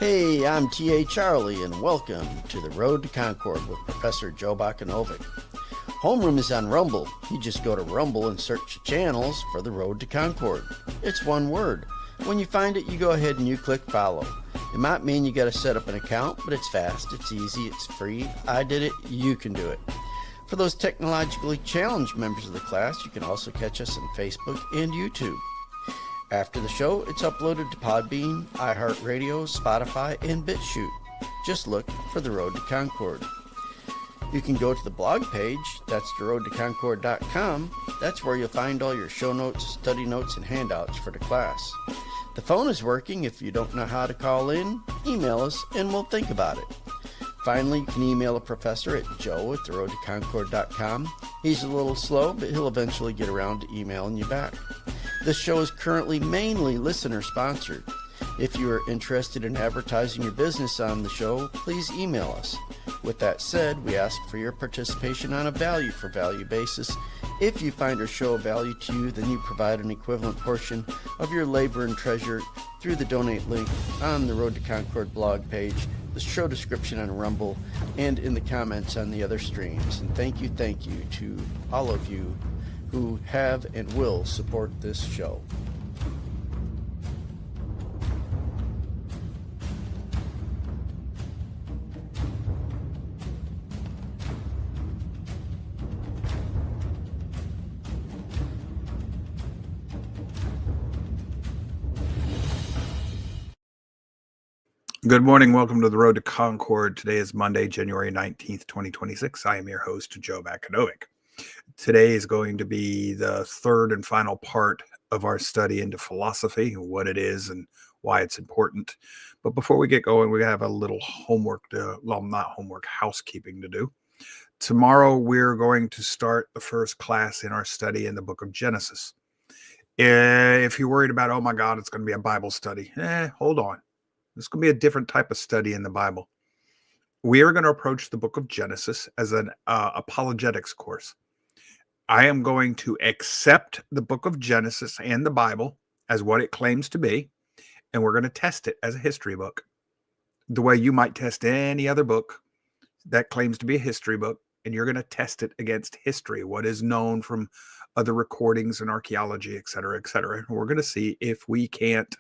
Hey, I'm T.A. Charlie, and welcome to the Road to Concord with Professor Joe Bakanovic. Homeroom is on Rumble. You just go to Rumble and search the channels for the Road to Concord. It's one word. When you find it, you go ahead and you click follow. It might mean you got to set up an account, but it's fast, it's easy, it's free. I did it, you can do it. For those technologically challenged members of the class, you can also catch us on Facebook and YouTube. After the show, it's uploaded to Podbean, iHeartRadio, Spotify, and BitChute. Just look for The Road to Concord. You can go to the blog page, that's theroadtoconcord.com. That's where you'll find all your show notes, study notes, and handouts for the class. The phone is working. If you don't know how to call in, email us and we'll think about it. Finally, you can email a professor at joe@theroadtoconcord.com. He's a little slow, but he'll eventually get around to emailing you back. This show is currently mainly listener-sponsored. If you are interested in advertising your business on the show, please email us. With that said, we ask for your participation on a value-for-value basis. If you find our show of value to you, then you provide an equivalent portion of your labor and treasure through the donate link on the Road to Concord blog page, the show description on Rumble, and in the comments on the other streams. And thank you to all of you who have and will support this show. Good morning. Welcome to the Road to Concord. Today is Monday, January 19th, 2026. I am your host, Joe Bakanovic. Today is going to be the third and final part of our study into philosophy, what it is and why it's important. But before we get going, we have a little housekeeping to do. Tomorrow, we're going to start the first class in our study in the book of Genesis. If you're worried about, oh my God, it's going to be a Bible study, hold on. This is going to be a different type of study in the Bible. We are going to approach the book of Genesis as an apologetics course. I am going to accept the book of Genesis and the Bible as what it claims to be, and we're going to test it as a history book. The way you might test any other book that claims to be a history book, and you're going to test it against history, what is known from other recordings and archaeology, et cetera, et cetera. And we're going to see if we can't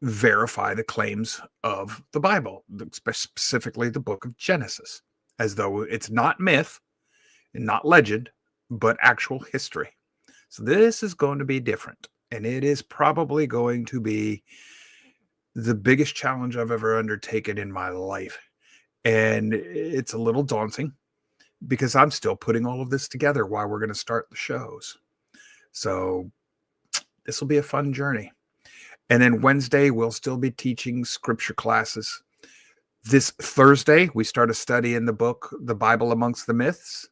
verify the claims of the Bible, specifically the book of Genesis, as though it's not myth and not legend, but actual history. So this is going to be different, and it is probably going to be the biggest challenge I've ever undertaken in my life. And it's a little daunting because I'm still putting all of this together while we're going to start the shows. So this will be a fun journey. And then Wednesday, we'll still be teaching scripture classes. This Thursday, we start a study in the book, The Bible Amongst the Myths.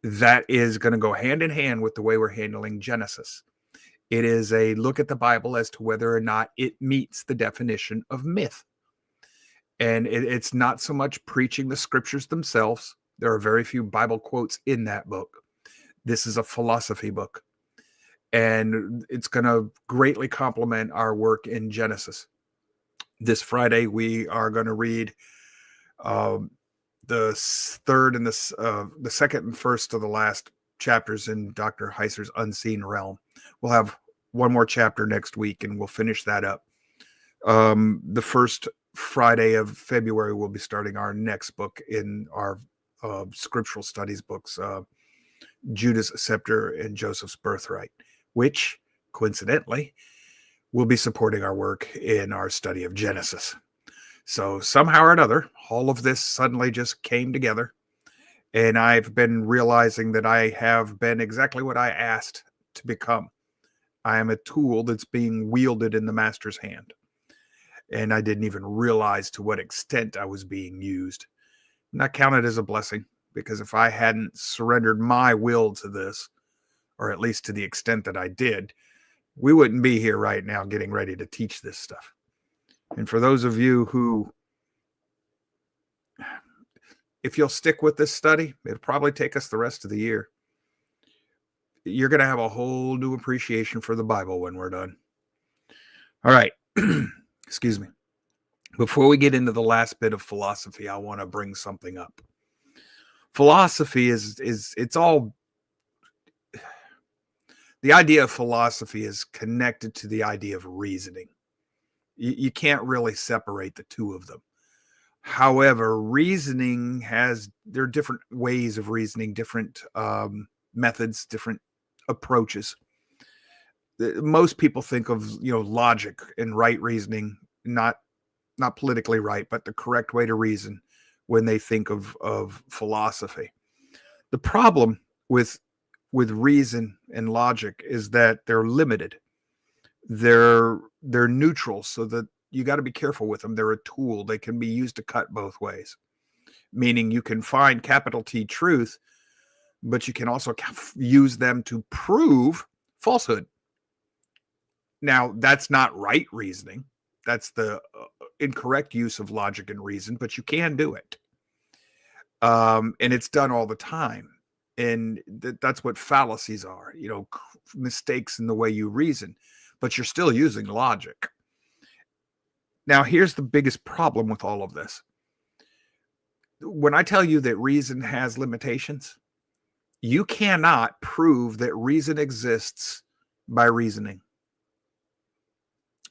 That is going to go hand in hand with the way we're handling Genesis. It is a look at the Bible as to whether or not it meets the definition of myth. And it's not so much preaching the scriptures themselves. There are very few Bible quotes in that book. This is a philosophy book. And it's going to greatly complement our work in Genesis. This Friday, we are going to read the third and the second and first of the last chapters in Dr. Heiser's Unseen Realm. We'll have one more chapter next week, and we'll finish that up. The first Friday of February, we'll be starting our next book in our scriptural studies books, Judah's Scepter and Joseph's Birthright, which, coincidentally, will be supporting our work in our study of Genesis. So somehow or another, all of this suddenly just came together, and I've been realizing that I have been exactly what I asked to become. I am a tool that's being wielded in the master's hand, and I didn't even realize to what extent I was being used. And I count it as a blessing, because if I hadn't surrendered my will to this, or at least to the extent that I did, we wouldn't be here right now getting ready to teach this stuff. And for those of you who, if you'll stick with this study, it'll probably take us the rest of the year. You're going to have a whole new appreciation for the Bible when we're done. All right. Excuse me. Before we get into the last bit of philosophy, I want to bring something up. Philosophy is it's all, the idea of philosophy is connected to the idea of reasoning. You can't really separate the two of them. However, reasoning there are different ways of reasoning, different methods, different approaches. Most people think of logic and right reasoning, not politically right, but the correct way to reason when they think of philosophy. The problem with reason and logic is that they're limited. They're neutral, so that you got to be careful with them. They're a tool. They can be used to cut both ways, meaning you can find capital T truth, but you can also use them to prove falsehood. Now, that's not right reasoning. That's the incorrect use of logic and reason, but you can do it. And it's done all the time. And that's what fallacies are, mistakes in the way you reason, but you're still using logic. Now, here's the biggest problem with all of this. When I tell you that reason has limitations, you cannot prove that reason exists by reasoning.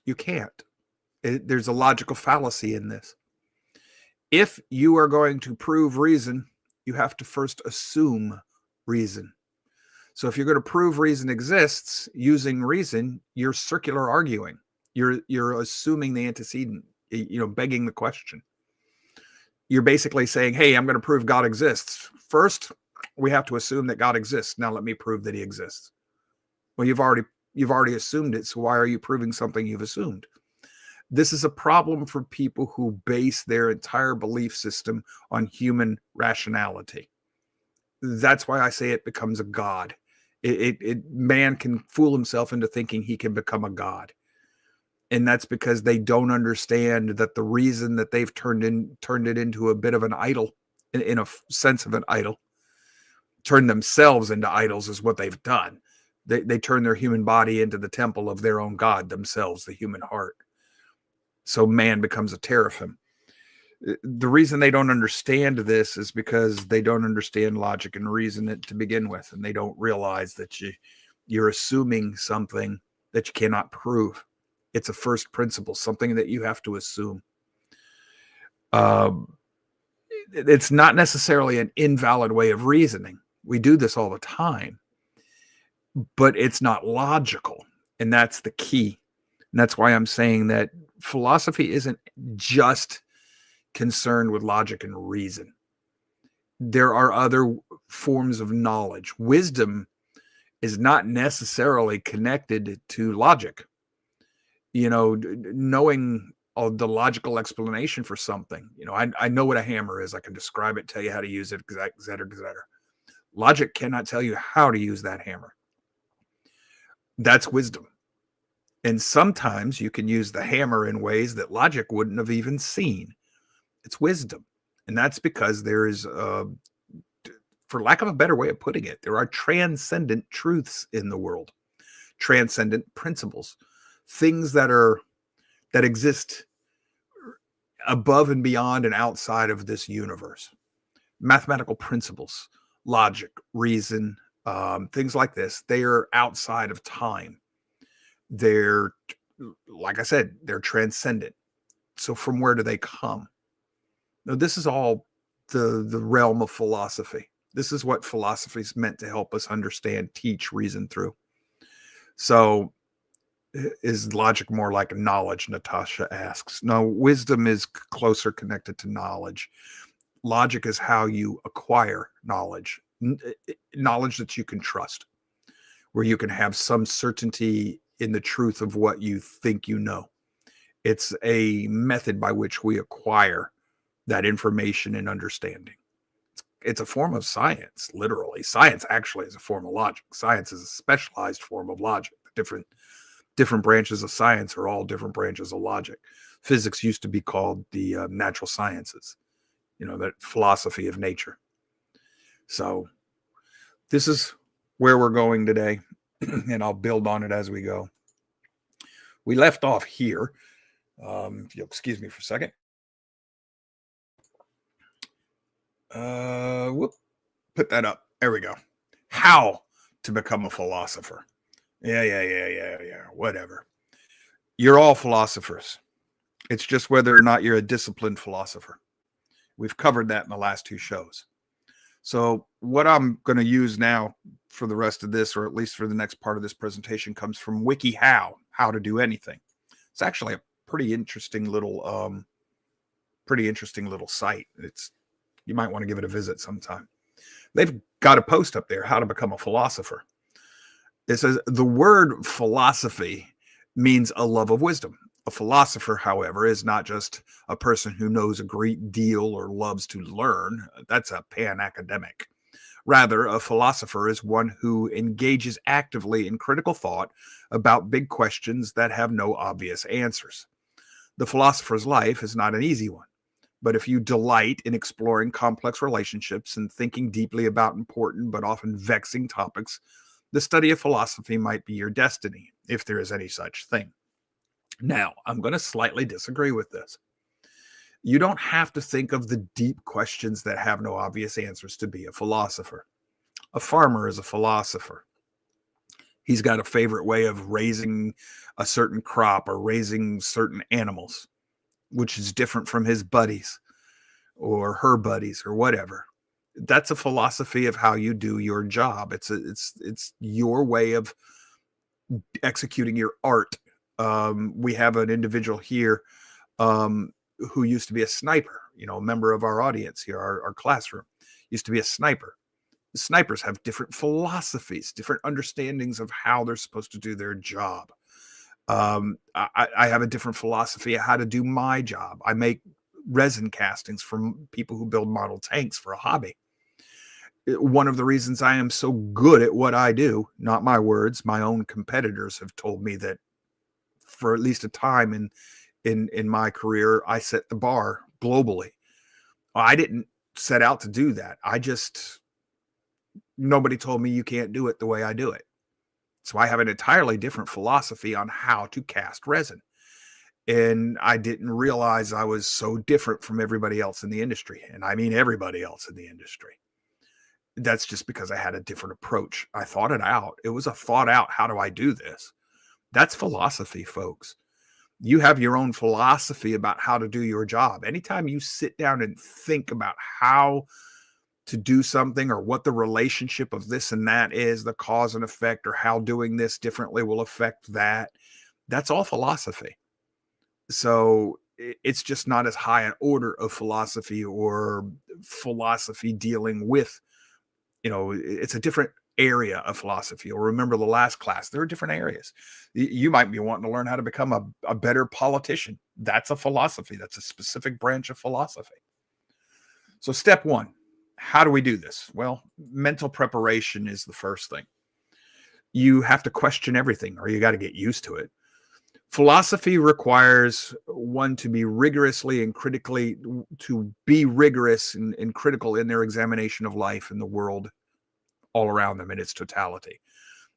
You can't. There's a logical fallacy in this. If you are going to prove reason, you have to first assume reason. So if you're going to prove reason exists using reason, you're circular arguing. You're assuming the antecedent, begging the question. You're basically saying, hey, I'm going to prove God exists. First, we have to assume that God exists. Now let me prove that he exists. Well, you've already assumed it, so why are you proving something you've assumed? This is a problem for people who base their entire belief system on human rationality. That's why I say it becomes a god. Man can fool himself into thinking he can become a god. And that's because they don't understand that the reason that they've turned it into a bit of an idol, in a sense of an idol, turned themselves into idols is what they've done. They turn their human body into the temple of their own god themselves, the human heart. So man becomes a teraphim. The reason they don't understand this is because they don't understand logic and reason to begin with, and they don't realize that you're assuming something that you cannot prove. It's a first principle, something that you have to assume. It's not necessarily an invalid way of reasoning. We do this all the time, but it's not logical, and that's the key. And that's why I'm saying that philosophy isn't just concerned with logic and reason. There are other forms of knowledge. Wisdom is not necessarily connected to logic. Knowing the logical explanation for something. I know what a hammer is. I can describe it, tell you how to use it, et cetera, et cetera. Logic cannot tell you how to use that hammer. That's wisdom. And sometimes you can use the hammer in ways that logic wouldn't have even seen. It's wisdom. And that's because there is, for lack of a better way of putting it, there are transcendent truths in the world, transcendent principles, things that exist above and beyond and outside of this universe. Mathematical principles, logic, reason, things like this, they are outside of time. They're, like I said, they're transcendent. So from where do they come? Now, this is all the realm of philosophy. This is what philosophy is meant to help us understand, teach, reason through. So is logic more like knowledge, Natasha asks. No, wisdom is closer connected to knowledge. Logic is how you acquire knowledge, knowledge that you can trust, where you can have some certainty in the truth of what you think you know. It's a method by which we acquire that information and understanding. It's a form of science, literally. Science actually is a form of logic. Science is a specialized form of logic. Different branches of science are all different branches of logic. Physics used to be called the natural sciences, that philosophy of nature. So this is where we're going today, and I'll build on it as we go. We left off here. If you'll excuse me for a second. Whoop, put that up. There we go. How to become a philosopher. Yeah. Whatever. You're all philosophers. It's just whether or not you're a disciplined philosopher. We've covered that in the last 2 shows. So what I'm going to use now for the rest of this, or at least for the next part of this presentation, comes from WikiHow, how to do anything. It's actually a pretty interesting little site. You might want to give it a visit sometime. They've got a post up there, how to become a philosopher. It says the word philosophy means a love of wisdom. A philosopher, however, is not just a person who knows a great deal or loves to learn. That's a pan-academic. Rather, a philosopher is one who engages actively in critical thought about big questions that have no obvious answers. The philosopher's life is not an easy one, but if you delight in exploring complex relationships and thinking deeply about important but often vexing topics, the study of philosophy might be your destiny, if there is any such thing. Now, I'm going to slightly disagree with this. You don't have to think of the deep questions that have no obvious answers to be a philosopher. A farmer is a philosopher. He's got a favorite way of raising a certain crop or raising certain animals, which is different from his buddies or her buddies or whatever. That's a philosophy of how you do your job. It's your way of executing your art. We have an individual here who used to be a sniper, a member of our audience here, our classroom, used to be a sniper. Snipers have different philosophies, different understandings of how they're supposed to do their job. I have a different philosophy of how to do my job. I make resin castings from people who build model tanks for a hobby. One of the reasons I am so good at what I do, not my words, my own competitors have told me that for at least a time in my career, I set the bar globally. I didn't set out to do that. Nobody told me you can't do it the way I do it. So I have an entirely different philosophy on how to cast resin. And I didn't realize I was so different from everybody else in the industry. And I mean everybody else in the industry. That's just because I had a different approach. I thought it out. It was a thought out, how do I do this? That's philosophy, folks. You have your own philosophy about how to do your job. Anytime you sit down and think about how to do something or what the relationship of this and that is, the cause and effect, or how doing this differently will affect that, that's all philosophy. So it's just not as high an order of philosophy or philosophy dealing with, it's a different area of philosophy. Or remember the last class, there are different areas. You might be wanting to learn how to become a better politician. That's a philosophy. That's a specific branch of philosophy. So step 1, how do we do this? Well, mental preparation is the first thing. You have to question everything, or you got to get used to it. Philosophy requires one to be rigorous and critical in their examination of life and the world all around them in its totality.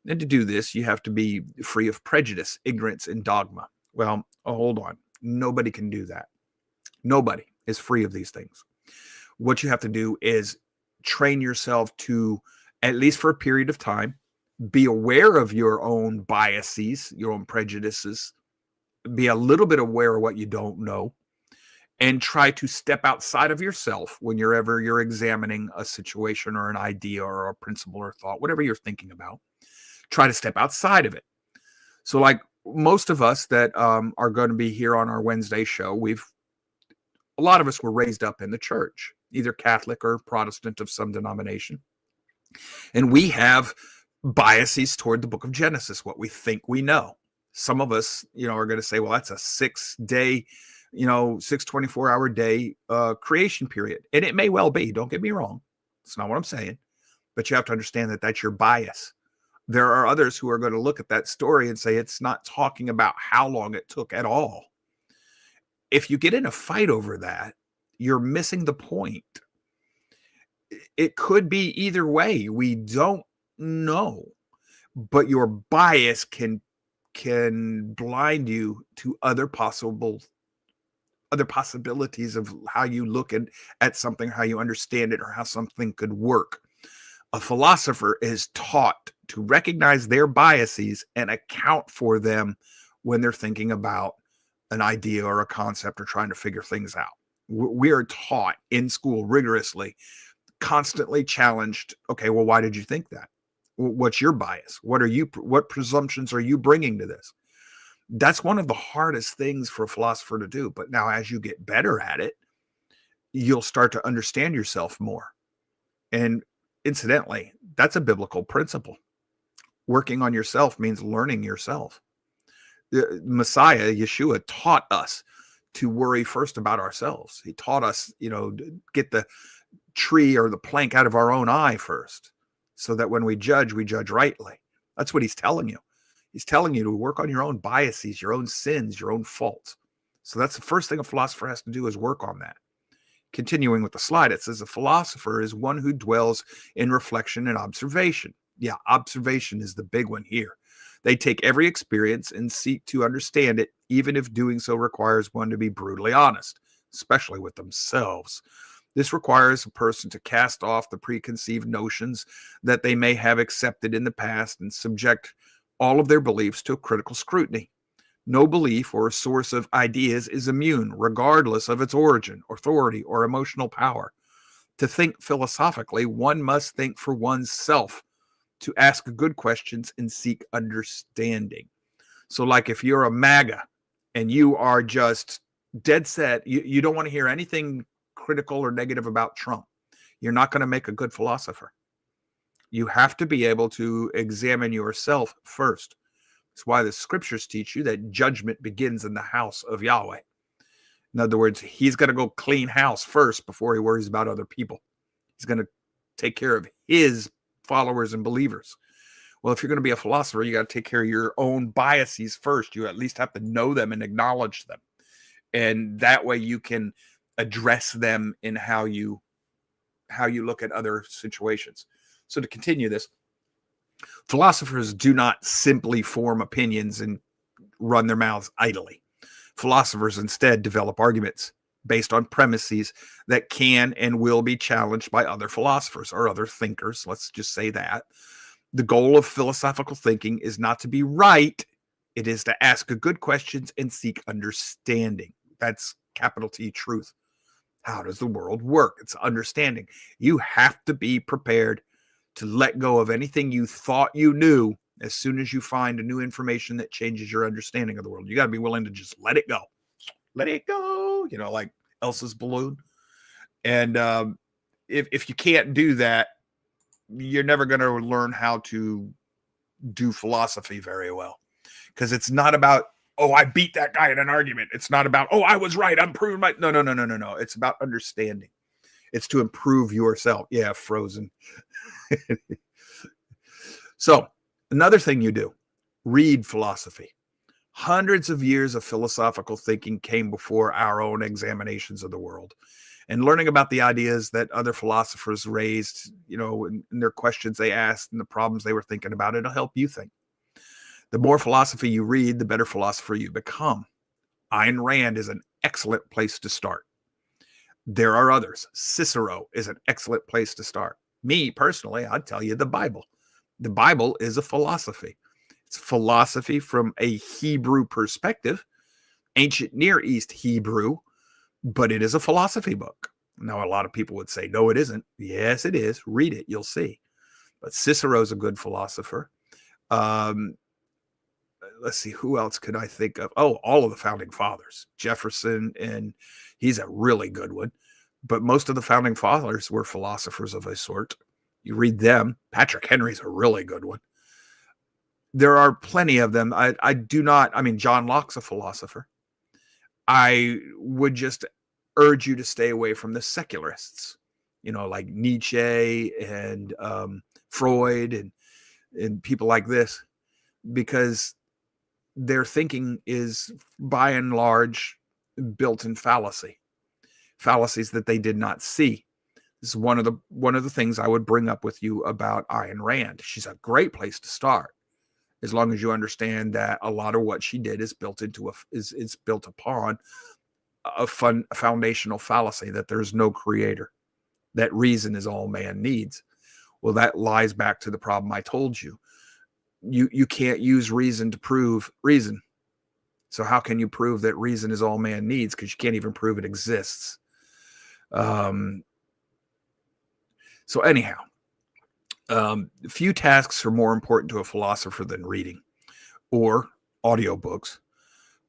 And to do this, you have to be free of prejudice, ignorance, and dogma. Well, hold on. Nobody can do that. Nobody is free of these things. What you have to do is train yourself to, at least for a period of time, be aware of your own biases, your own prejudices, be a little bit aware of what you don't know, and try to step outside of yourself when you're examining a situation or an idea or a principle or thought, whatever you're thinking about. Try to step outside of it. So like most of us that are going to be here on our Wednesday show, a lot of us were raised up in the church, either Catholic or Protestant of some denomination. And we have biases toward the book of Genesis, what we think we know. Some of us, are going to say, well, that's a 6-day, 24-hour day creation period. And it may well be. Don't get me wrong. It's not what I'm saying. But you have to understand that that's your bias. There are others who are going to look at that story and say it's not talking about how long it took at all. If you get in a fight over that, you're missing the point. It could be either way. We don't know. But your bias can can blind you to other possibilities of how you look at something, how you understand it, or how something could work. A philosopher is taught to recognize their biases and account for them when they're thinking about an idea or a concept or trying to figure things out. We are taught in school rigorously, constantly challenged. Okay, well, why did you think that? What's your bias? What presumptions are you bringing to this? That's one of the hardest things for a philosopher to do. But now, as you get better at it, you'll start to understand yourself more. And incidentally, that's a biblical principle. Working on yourself means learning yourself. The Messiah, Yeshua, taught us to worry first about ourselves. He taught us, get the tree or the plank out of our own eye first, so that when we judge rightly. That's what he's telling you. He's telling you to work on your own biases, your own sins, your own faults. So that's the first thing a philosopher has to do, is work on that. Continuing with the slide, it says a philosopher is one who dwells in reflection and observation. Yeah, observation is the big one here. They take every experience and seek to understand it, even if doing so requires one to be brutally honest, especially with themselves. This requires a person to cast off the preconceived notions that they may have accepted in the past and subject all of their beliefs to a critical scrutiny. No belief or source of ideas is immune, regardless of its origin, authority, or emotional power. To think philosophically, one must think for oneself, to ask good questions and seek understanding. So, like if you're a MAGA and you are just dead set, you don't want to hear anything critical or negative about Trump, you're not going to make a good philosopher. You have to be able to examine yourself first. It's why the scriptures teach you that judgment begins in the house of Yahweh. In other words, he's going to go clean house first before he worries about other people. He's going to take care of his followers and believers. Well, if you're going to be a philosopher, you got to take care of your own biases first. You at least have to know them and acknowledge them. And that way you can address them in how you look at other situations. So to continue this, philosophers do not simply form opinions and run their mouths idly. Philosophers instead develop arguments based on premises that can and will be challenged by other philosophers or other thinkers. Let's just say that. The goal of philosophical thinking is not to be right. It is to ask good questions and seek understanding. That's capital T truth. How does the world work? It's understanding. You have to be prepared to let go of anything you thought you knew as soon as you find a new information that changes your understanding of the world. You got to be willing to just let it go. Let it go, like Elsa's balloon. And if you can't do that, you're never going to learn how to do philosophy very well. Because it's not about, oh, I beat that guy in an argument. It's not about, oh, I was right, I'm proving right. No. It's about understanding. It's to improve yourself. Yeah, Frozen. So another thing you do, read philosophy. Hundreds of years of philosophical thinking came before our own examinations of the world. And learning about the ideas that other philosophers raised, in their questions they asked and the problems they were thinking about, it'll help you think. The more philosophy you read, the better philosopher you become. Ayn Rand is an excellent place to start. There are others. Cicero is an excellent place to start. Me, personally, I'd tell you the Bible. The Bible is a philosophy. It's philosophy from a Hebrew perspective, ancient Near East Hebrew, but it is a philosophy book. Now, a lot of people would say, no, it isn't. Yes, it is. Read it. You'll see. But Cicero's a good philosopher. Let's see, who else could I think of? Oh, all of the founding fathers. Jefferson, and he's a really good one. But most of the founding fathers were philosophers of a sort. You read them. Patrick Henry's a really good one. There are plenty of them. John Locke's a philosopher. I would just urge you to stay away from the secularists, like Nietzsche and Freud and people like this, because their thinking is by and large built in fallacies that they did not see. This is one of the things I would bring up with you about Ayn Rand. She's a great place to start. as long as you understand that a lot of what she did is built into is built upon a foundational fallacy that there's no creator, that reason is all man needs. Well, that lies back to the problem I told you. You can't use reason to prove reason. So how can you prove that reason is all man needs? Because you can't even prove it exists. So anyhow, few tasks are more important to a philosopher than reading or audiobooks.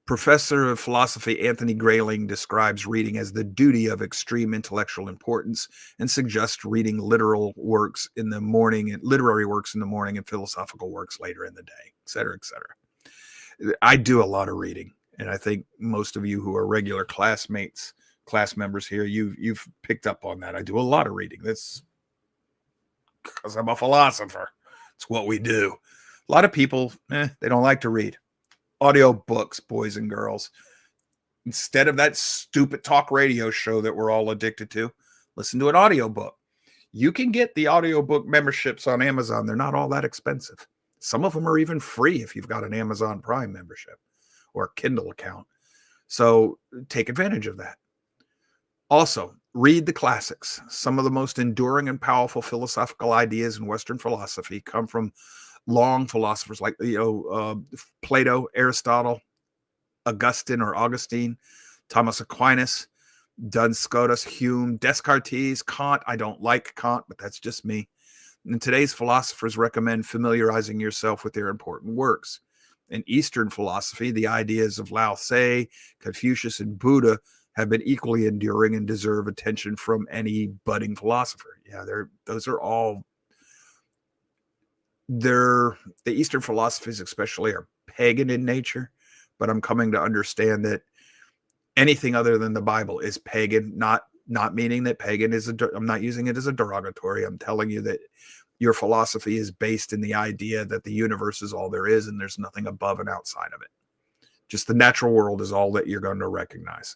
Professor of philosophy Anthony Grayling describes reading as the duty of extreme intellectual importance and suggests reading literal works in the morning and literary works in the morning and philosophical works later in the day, et cetera, et cetera. I do a lot of reading, and I think most of you who are regular class members here, you've picked up on that. I do a lot of reading. That's because I'm a philosopher. It's what we do. A lot of people, they don't like to read. Audio books, boys and girls. Instead of that stupid talk radio show that we're all addicted to, listen to an audiobook. You can get the audiobook memberships on Amazon. They're not all that expensive. Some of them are even free if you've got an Amazon Prime membership or a Kindle account. So take advantage of that. Also, read the classics. Some of the most enduring and powerful philosophical ideas in Western philosophy come from long philosophers like Plato, Aristotle, Augustine, Thomas Aquinas, Duns Scotus, Hume, Descartes, Kant. I don't like Kant, but that's just me. And today's philosophers recommend familiarizing yourself with their important works. In Eastern philosophy, the ideas of Lao Tse, Confucius, and Buddha have been equally enduring and deserve attention from any budding philosopher. Yeah, those are all. The Eastern philosophies especially are pagan in nature, but I'm coming to understand that anything other than the Bible is pagan, not meaning that pagan is I'm not using it as a derogatory. I'm telling you that your philosophy is based in the idea that the universe is all there is and there's nothing above and outside of it. Just the natural world is all that you're going to recognize.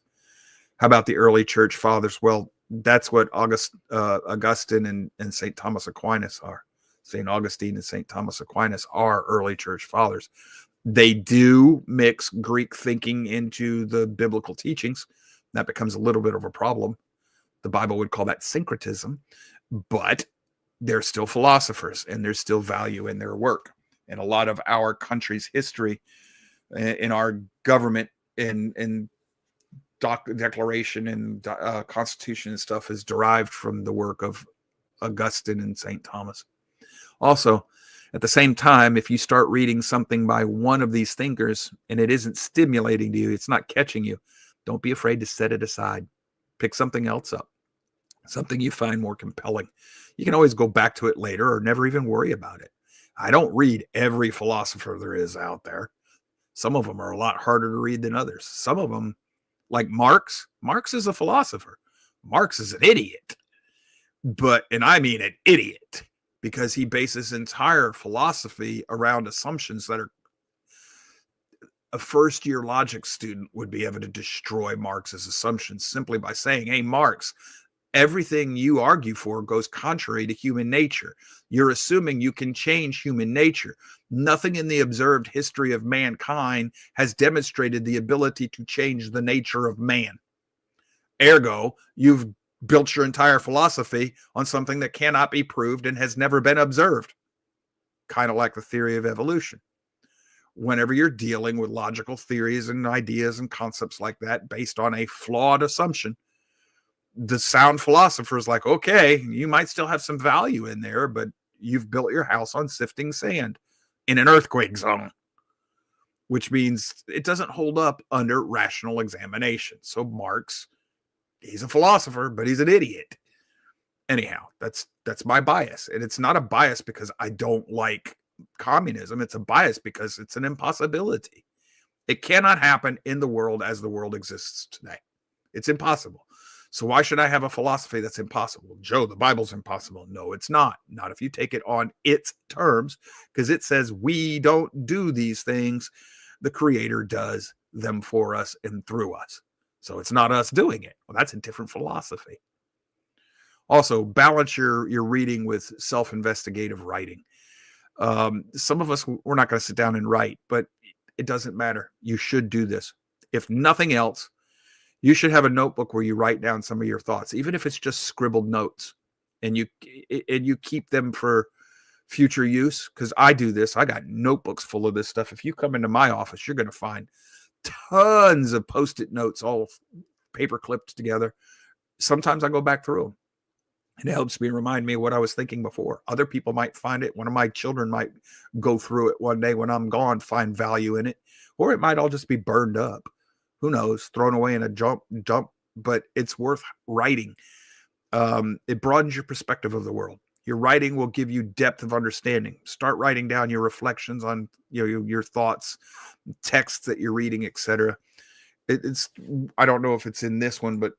How about the early church fathers? Well, that's what Augustine and St. Thomas Aquinas are. St. Augustine and St. Thomas Aquinas are early church fathers. They do mix Greek thinking into the biblical teachings. That becomes a little bit of a problem. The Bible would call that syncretism, but they're still philosophers and there's still value in their work. And a lot of our country's history in our government and declaration and constitution and stuff is derived from the work of Augustine and St. Thomas. Also, at the same time, if you start reading something by one of these thinkers and it isn't stimulating to you, it's not catching you, don't be afraid to set it aside. Pick something else up, something you find more compelling. You can always go back to it later or never even worry about it. I don't read every philosopher there is out there. Some of them are a lot harder to read than others. Some of them, like Marx is a philosopher. Marx is an idiot. And I mean an idiot. Because he bases entire philosophy around assumptions that are a first-year logic student would be able to destroy Marx's assumptions simply by saying, hey, Marx, everything you argue for goes contrary to human nature. You're assuming you can change human nature. Nothing in the observed history of mankind has demonstrated the ability to change the nature of man. Ergo, you've built your entire philosophy on something that cannot be proved and has never been observed. Kind of like the theory of evolution. Whenever you're dealing with logical theories and ideas and concepts like that based on a flawed assumption, the sound philosopher is like, okay, you might still have some value in there, but you've built your house on sifting sand in an earthquake zone, which means it doesn't hold up under rational examination. So Marx, he's a philosopher, but he's an idiot. Anyhow, that's my bias. And it's not a bias because I don't like communism. It's a bias because it's an impossibility. It cannot happen in the world as the world exists today. It's impossible. So why should I have a philosophy that's impossible? Joe, the Bible's impossible. No, it's not. Not if you take it on its terms, because it says we don't do these things. The Creator does them for us and through us. So it's not us doing it. Well, that's a different philosophy. Also, balance your reading with self-investigative writing. Some of us, we're not going to sit down and write, but it doesn't matter. You should do this. If nothing else, you should have a notebook where you write down some of your thoughts, even if it's just scribbled notes, and you keep them for future use. Because I do this. I got notebooks full of this stuff. If you come into my office, you're going to find tons of Post-it notes, all paper clipped together. Sometimes I go back through them. It helps me remind me of what I was thinking before. Other people might find it. One of my children might go through it one day when I'm gone, find value in it, or it might all just be burned up. Who knows? Thrown away in a dump. But it's worth writing. It broadens your perspective of the world. Your writing will give you depth of understanding. Start writing down your reflections on your thoughts, texts that you're reading, etc. It's I don't know if it's in this one, but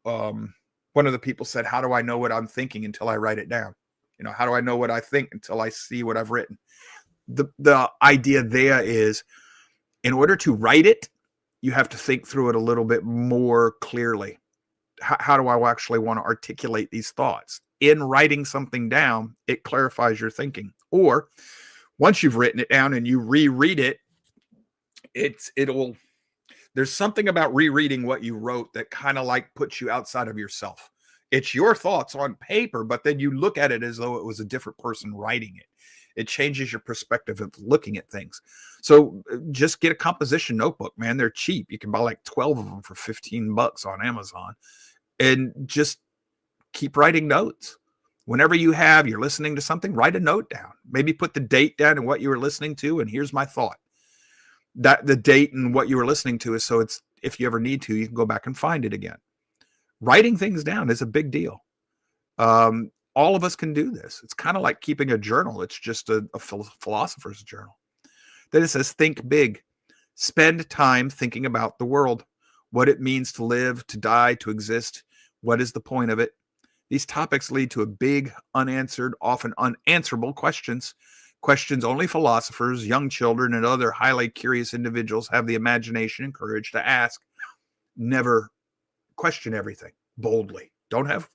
one of the people said, "How do I know what I'm thinking until I write it down? How do I know what I think until I see what I've written?" The idea there is, in order to write it, you have to think through it a little bit more clearly. How do I actually want to articulate these thoughts? In writing something down, it clarifies your thinking. Or once you've written it down and you reread it, there's something about rereading what you wrote that kind of like puts you outside of yourself. It's your thoughts on paper, but then you look at it as though it was a different person writing it. It changes your perspective of looking at things. So just get a composition notebook, man. They're cheap. You can buy like 12 of them for $15 on Amazon, and just keep writing notes. Whenever you're listening to something, write a note down. Maybe put the date down and what you were listening to, and here's my thought. That the date and what you were listening to is so it's, if you ever need to, you can go back and find it again. Writing things down is a big deal. All of us can do this. It's kind of like keeping a journal. It's just a philosopher's journal. Then it says, think big. Spend time thinking about the world, what it means to live, to die, to exist. What is the point of it? These topics lead to a big, unanswered, often unanswerable questions. Questions only philosophers, young children, and other highly curious individuals have the imagination and courage to ask. Never question everything boldly. Don't have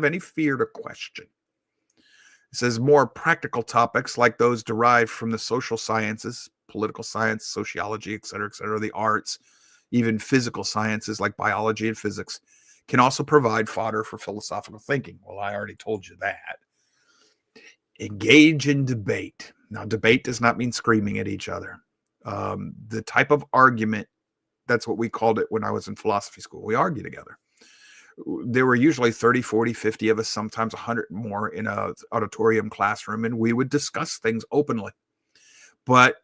any fear to question. It says more practical topics like those derived from the social sciences, political science, sociology, etc., the arts, even physical sciences like biology and physics, can also provide fodder for philosophical thinking. Well, I already told you that. Engage in debate. Now, debate does not mean screaming at each other. The type of argument, that's what we called it when I was in philosophy school. We argue together. There were usually 30, 40, 50 of us, sometimes 100 more in an auditorium classroom, and we would discuss things openly. But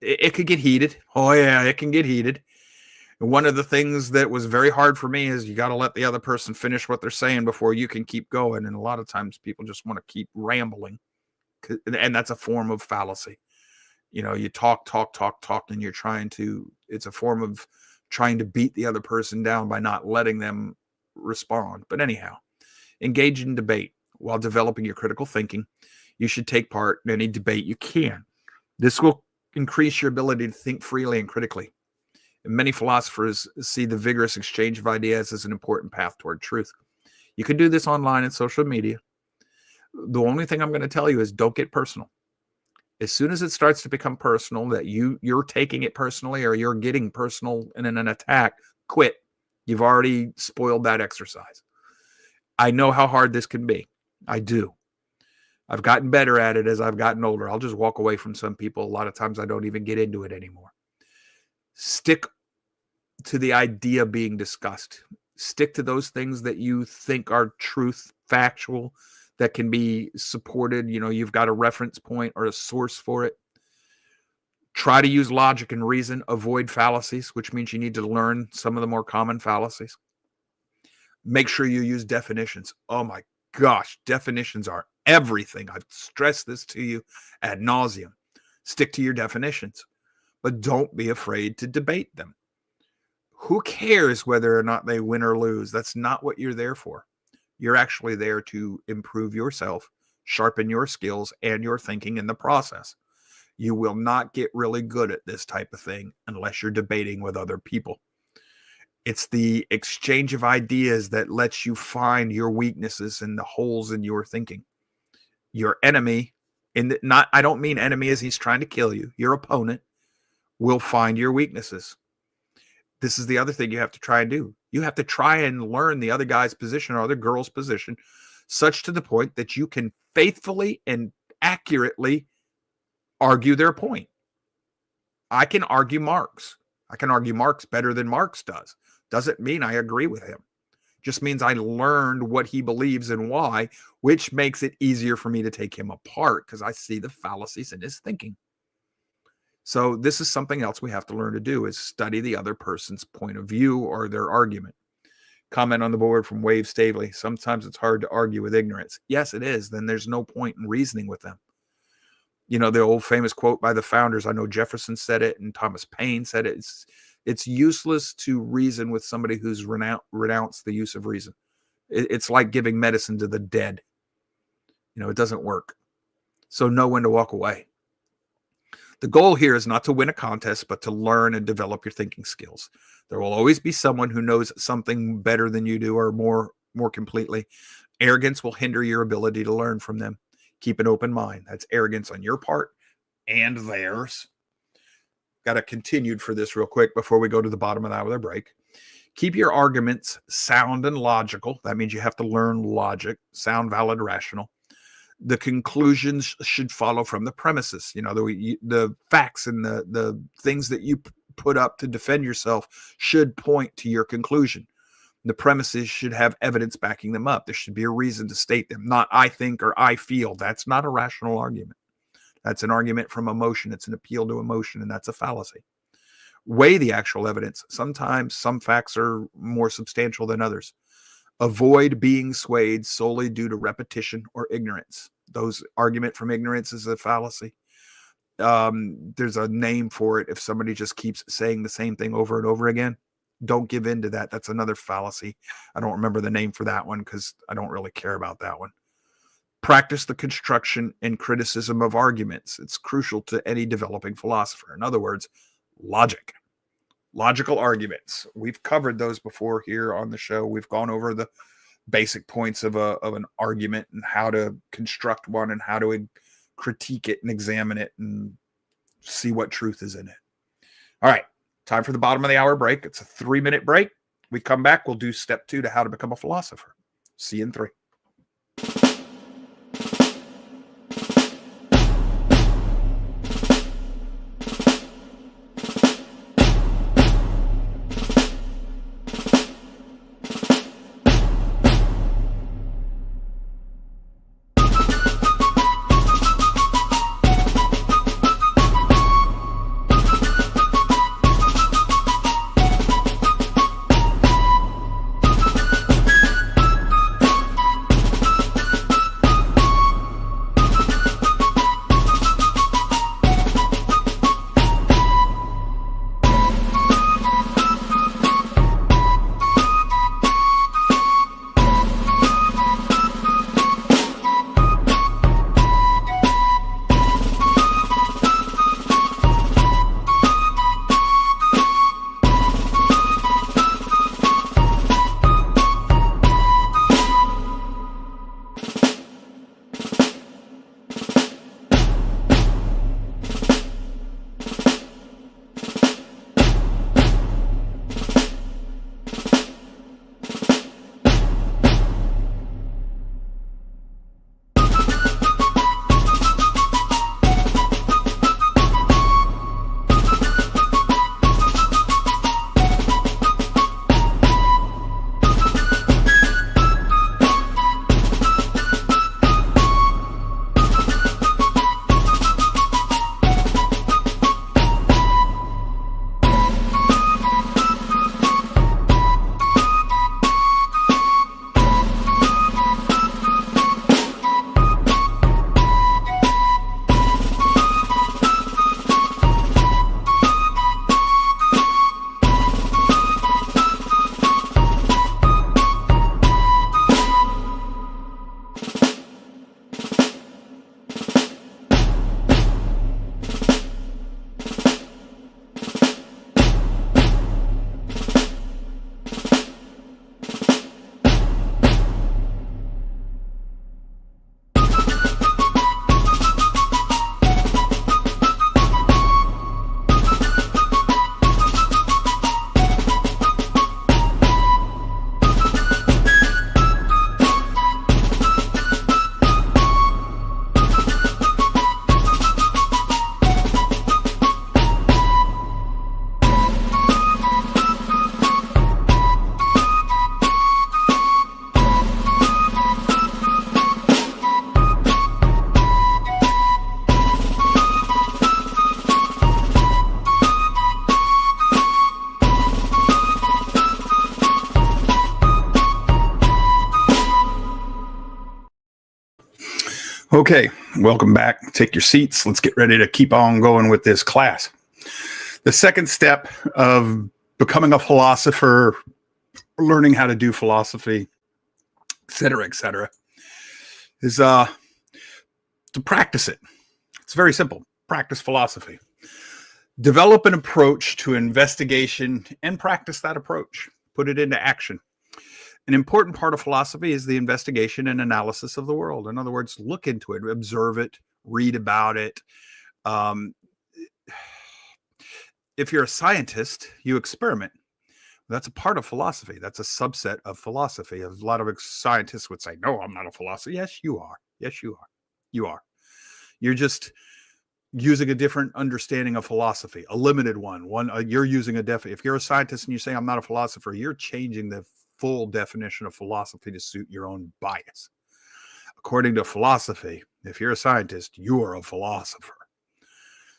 it could get heated. Oh, yeah, it can get heated. And one of the things that was very hard for me is you got to let the other person finish what they're saying before you can keep going. And a lot of times people just want to keep rambling. And that's a form of fallacy. You talk, and it's a form of trying to beat the other person down by not letting them respond. But anyhow, engage in debate while developing your critical thinking. You should take part in any debate you can. This will increase your ability to think freely and critically. And many philosophers see the vigorous exchange of ideas as an important path toward truth. You can do this online and social media. The only thing I'm going to tell you is don't get personal. As soon as it starts to become personal, that you're taking it personally or you're getting personal in an attack, quit. You've already spoiled that exercise. I know how hard this can be. I do. I've gotten better at it as I've gotten older. I'll just walk away from some people. A lot of times I don't even get into it anymore. Stick to the idea being discussed. Stick to those things that you think are truth, factual, that can be supported. You've got a reference point or a source for it. Try to use logic and reason. Avoid fallacies, which means you need to learn some of the more common fallacies. Make sure you use definitions. Oh my gosh, definitions are everything. I've stressed this to you ad nauseum. Stick to your definitions, but don't be afraid to debate them. Who cares whether or not they win or lose? That's not what you're there for. You're actually there to improve yourself, sharpen your skills and your thinking in the process. You will not get really good at this type of thing unless you're debating with other people. It's the exchange of ideas that lets you find your weaknesses and the holes in your thinking. Your enemy I don't mean enemy as he's trying to kill you. Your opponent will find your weaknesses. This is the other thing you have to try and do. You have to try and learn the other guy's position or other girl's position, such to the point that you can faithfully and accurately argue their point. I can argue Marx. I can argue Marx better than Marx does. Doesn't mean I agree with him. Just means I learned what he believes and why, which makes it easier for me to take him apart because I see the fallacies in his thinking. So this is something else we have to learn to do, is study the other person's point of view or their argument. Comment on the board from Wave Stavely. Sometimes it's hard to argue with ignorance. Yes, it is. Then there's no point in reasoning with them. You know, the old famous quote by the founders, I know Jefferson said it and Thomas Paine said it. It's useless to reason with somebody who's renounced the use of reason. It's like giving medicine to the dead. You know, it doesn't work. So know when to walk away. The goal here is not to win a contest, but to learn and develop your thinking skills. There will always be someone who knows something better than you do or more completely. Arrogance will hinder your ability to learn from them. Keep an open mind. That's arrogance on your part and theirs. Got a continued for this real quick before we go to the bottom of the hour break. Keep your arguments sound and logical. That means you have to learn logic, sound, valid, rational. The conclusions should follow from the premises. You know, the facts and the things that you put up to defend yourself should point to your conclusion. The premises should have evidence backing them up. There should be a reason to state them, not I think or I feel. That's not a rational argument. That's an argument from emotion. It's an appeal to emotion, and that's a fallacy. Weigh the actual evidence. Sometimes some facts are more substantial than others. Avoid being swayed solely due to repetition or ignorance. Those argument from ignorance is a fallacy. There's a name for it. If somebody just keeps saying the same thing over and over again, don't give in to that. That's another fallacy. I don't remember the name for that one because I don't really care about that one. Practice the construction and criticism of arguments. It's crucial to any developing philosopher. In other words, logic. Logical arguments. We've covered those before here on the show. We've gone over the basic points of an argument and how to construct one and how to critique it and examine it and see what truth is in it. All right, time for the bottom of the hour break. It's a 3-minute break. We come back. We'll do step 2 to how to become a philosopher. See you in 3. Okay, welcome back. Take your seats. Let's get ready to keep on going with this class. The second step of becoming a philosopher, learning how to do philosophy, et cetera, is to practice it. It's very simple. Practice philosophy. Develop an approach to investigation and practice that approach. Put it into action. An important part of philosophy is the investigation and analysis of the world. In other words, look into it, observe it, read about it. Um, if you're a scientist, you experiment. That's a part of philosophy. That's a subset of philosophy. A lot of scientists would say, no, I'm not a philosopher. Yes, you are. Yes, you are. You are. You're just using a different understanding of philosophy, a limited one. You're using if you're a scientist and you say I'm not a philosopher, you're changing the full definition of philosophy to suit your own bias. According to philosophy, if you're a scientist, you're a philosopher.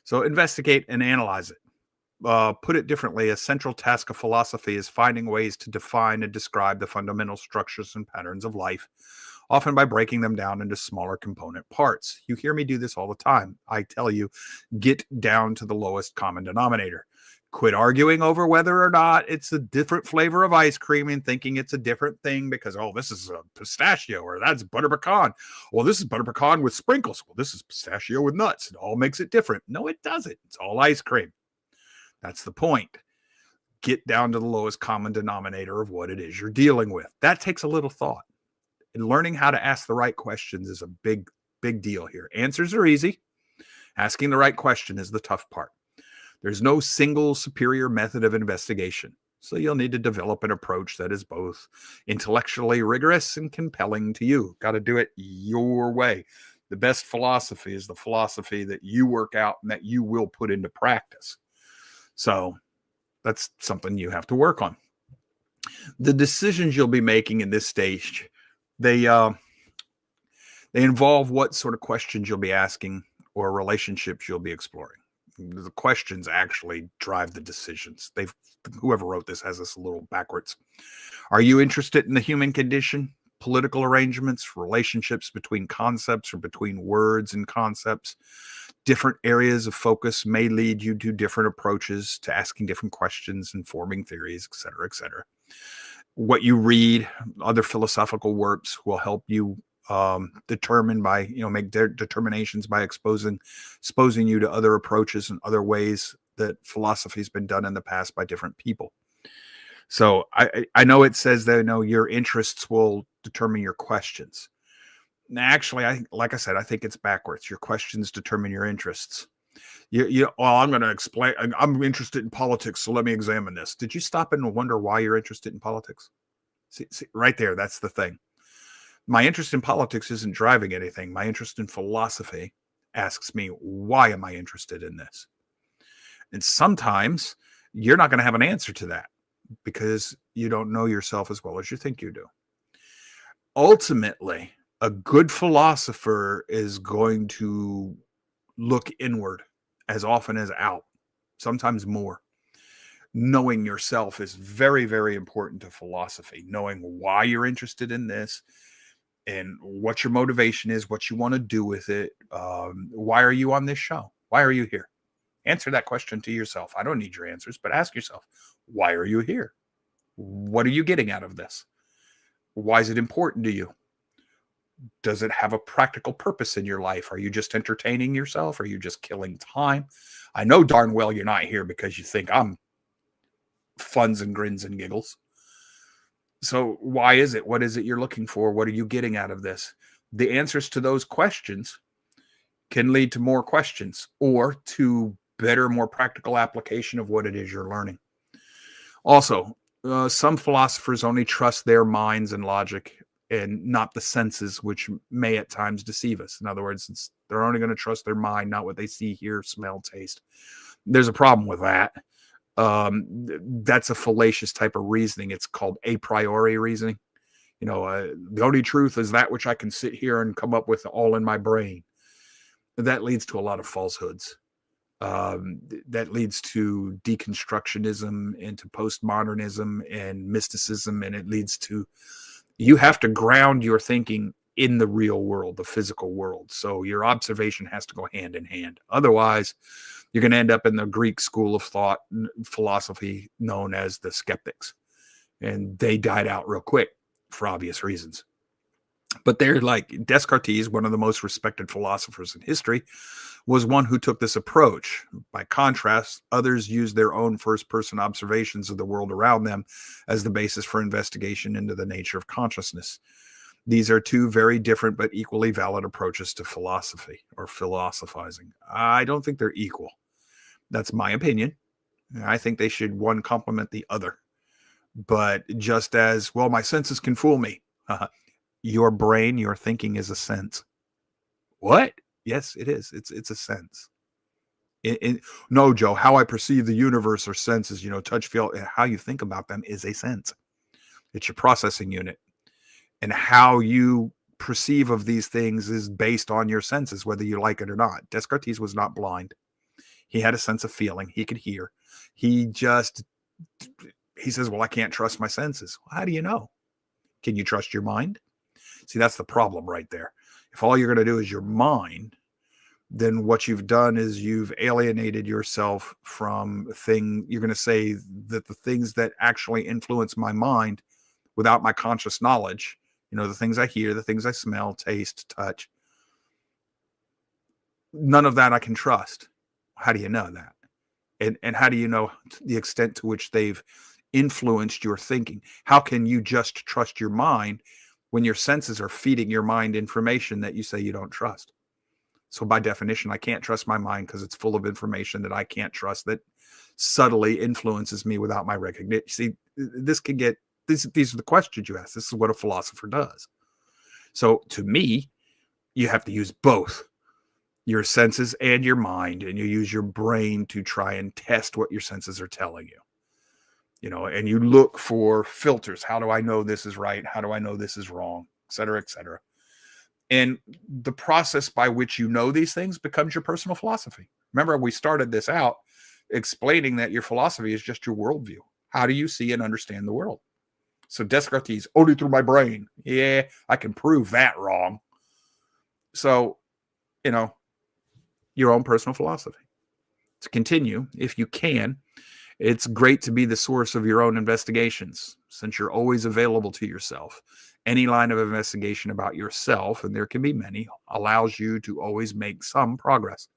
So investigate and analyze it. Put it differently, a central task of philosophy is finding ways to define and describe the fundamental structures and patterns of life, often by breaking them down into smaller component parts. You hear me do this all the time. I tell you, get down to the lowest common denominator. Quit arguing over whether or not it's a different flavor of ice cream and thinking it's a different thing because, oh, this is a pistachio or that's butter pecan. Well, this is butter pecan with sprinkles. Well, this is pistachio with nuts. It all makes it different. No, it doesn't. It's all ice cream. That's the point. Get down to the lowest common denominator of what it is you're dealing with. That takes a little thought. And learning how to ask the right questions is a big, big deal here. Answers are easy. Asking the right question is the tough part. There's no single superior method of investigation. So you'll need to develop an approach that is both intellectually rigorous and compelling to you. Got to do it your way. The best philosophy is the philosophy that you work out and that you will put into practice. So that's something you have to work on. The decisions you'll be making in this stage, they involve what sort of questions you'll be asking or relationships you'll be exploring. The questions actually drive the decisions. Whoever wrote this has this a little backwards. Are you interested in the human condition, political arrangements, relationships between concepts or between words and concepts? Different areas of focus may lead you to different approaches to asking different questions and forming theories, et cetera, et cetera. What you read, other philosophical works will help you determine by, make their determinations by exposing you to other approaches and other ways that philosophy has been done in the past by different people. So I know it says that your interests will determine your questions. Actually, like I said, I think it's backwards. Your questions determine your interests. I'm going to explain. I'm interested in politics, so let me examine this. Did you stop and wonder why you're interested in politics? See, right there, that's the thing. My interest in politics isn't driving anything. My interest in philosophy asks me, why am I interested in this? And sometimes you're not going to have an answer to that because you don't know yourself as well as you think you do. Ultimately, a good philosopher is going to look inward as often as out, sometimes more. Knowing yourself is very, very important to philosophy. Knowing why you're interested in this and what your motivation is, what you want to do with it. Why are you on this show? Why are you here? Answer that question to yourself. I don't need your answers, but ask yourself, why are you here? What are you getting out of this? Why is it important to you? Does it have a practical purpose in your life? Are you just entertaining yourself? Are you just killing time? I know darn well you're not here because you think I'm funs and grins and giggles. So why is it? What is it you're looking for? What are you getting out of this? The answers to those questions can lead to more questions or to better, more practical application of what it is you're learning. Also, some philosophers only trust their minds and logic and not the senses, which may at times deceive us. In other words, they're only going to trust their mind, not what they see, hear, smell, taste. There's a problem with that. That's a fallacious type of reasoning. It's called a priori reasoning. The only truth is that which I can sit here and come up with all in my brain. That leads to a lot of falsehoods. That leads to deconstructionism, into postmodernism and mysticism, and it leads to, you have to ground your thinking in the real world, the physical world. So your observation has to go hand in hand. Otherwise, you're going to end up in the Greek school of thought, philosophy known as the skeptics. And they died out real quick for obvious reasons. But they're like Descartes, one of the most respected philosophers in history, was one who took this approach. By contrast, others used their own first-person observations of the world around them as the basis for investigation into the nature of consciousness. These are two very different but equally valid approaches to philosophy or philosophizing. I don't think they're equal. That's my opinion. I think they should one complement the other. But just as, well, my senses can fool me. Your brain, your thinking is a sense. What? Yes, it is. It's a sense. No, Joe, how I perceive the universe are senses, touch, feel, and how you think about them is a sense. It's your processing unit. And how you perceive of these things is based on your senses, whether you like it or not. Descartes was not blind. He had a sense of feeling. He could hear. He says, well, I can't trust my senses. Well, how do you know? Can you trust your mind? See, that's the problem right there. If all you're going to do is your mind, then what you've done is you've alienated yourself from you're going to say that the things that actually influence my mind without my conscious knowledge, the things I hear, the things I smell, taste, touch, none of that I can trust. How do you know that? And how do you know the extent to which they've influenced your thinking? How can you just trust your mind when your senses are feeding your mind information that you say you don't trust? So by definition, I can't trust my mind because it's full of information that I can't trust, that subtly influences me without my recognition. See, these are the questions you ask. This is what a philosopher does. So to me, you have to use both your senses and your mind, and you use your brain to try and test what your senses are telling you. And you look for filters. How do I know this is right? How do I know this is wrong? Et cetera, et cetera. And the process by which you know these things becomes your personal philosophy. Remember, we started this out explaining that your philosophy is just your worldview. How do you see and understand the world? So Descartes, only through my brain. Yeah, I can prove that wrong. So, your own personal philosophy. To continue, if you can, it's great to be the source of your own investigations, since you're always available to yourself. Any line of investigation about yourself, and there can be many, allows you to always make some progress.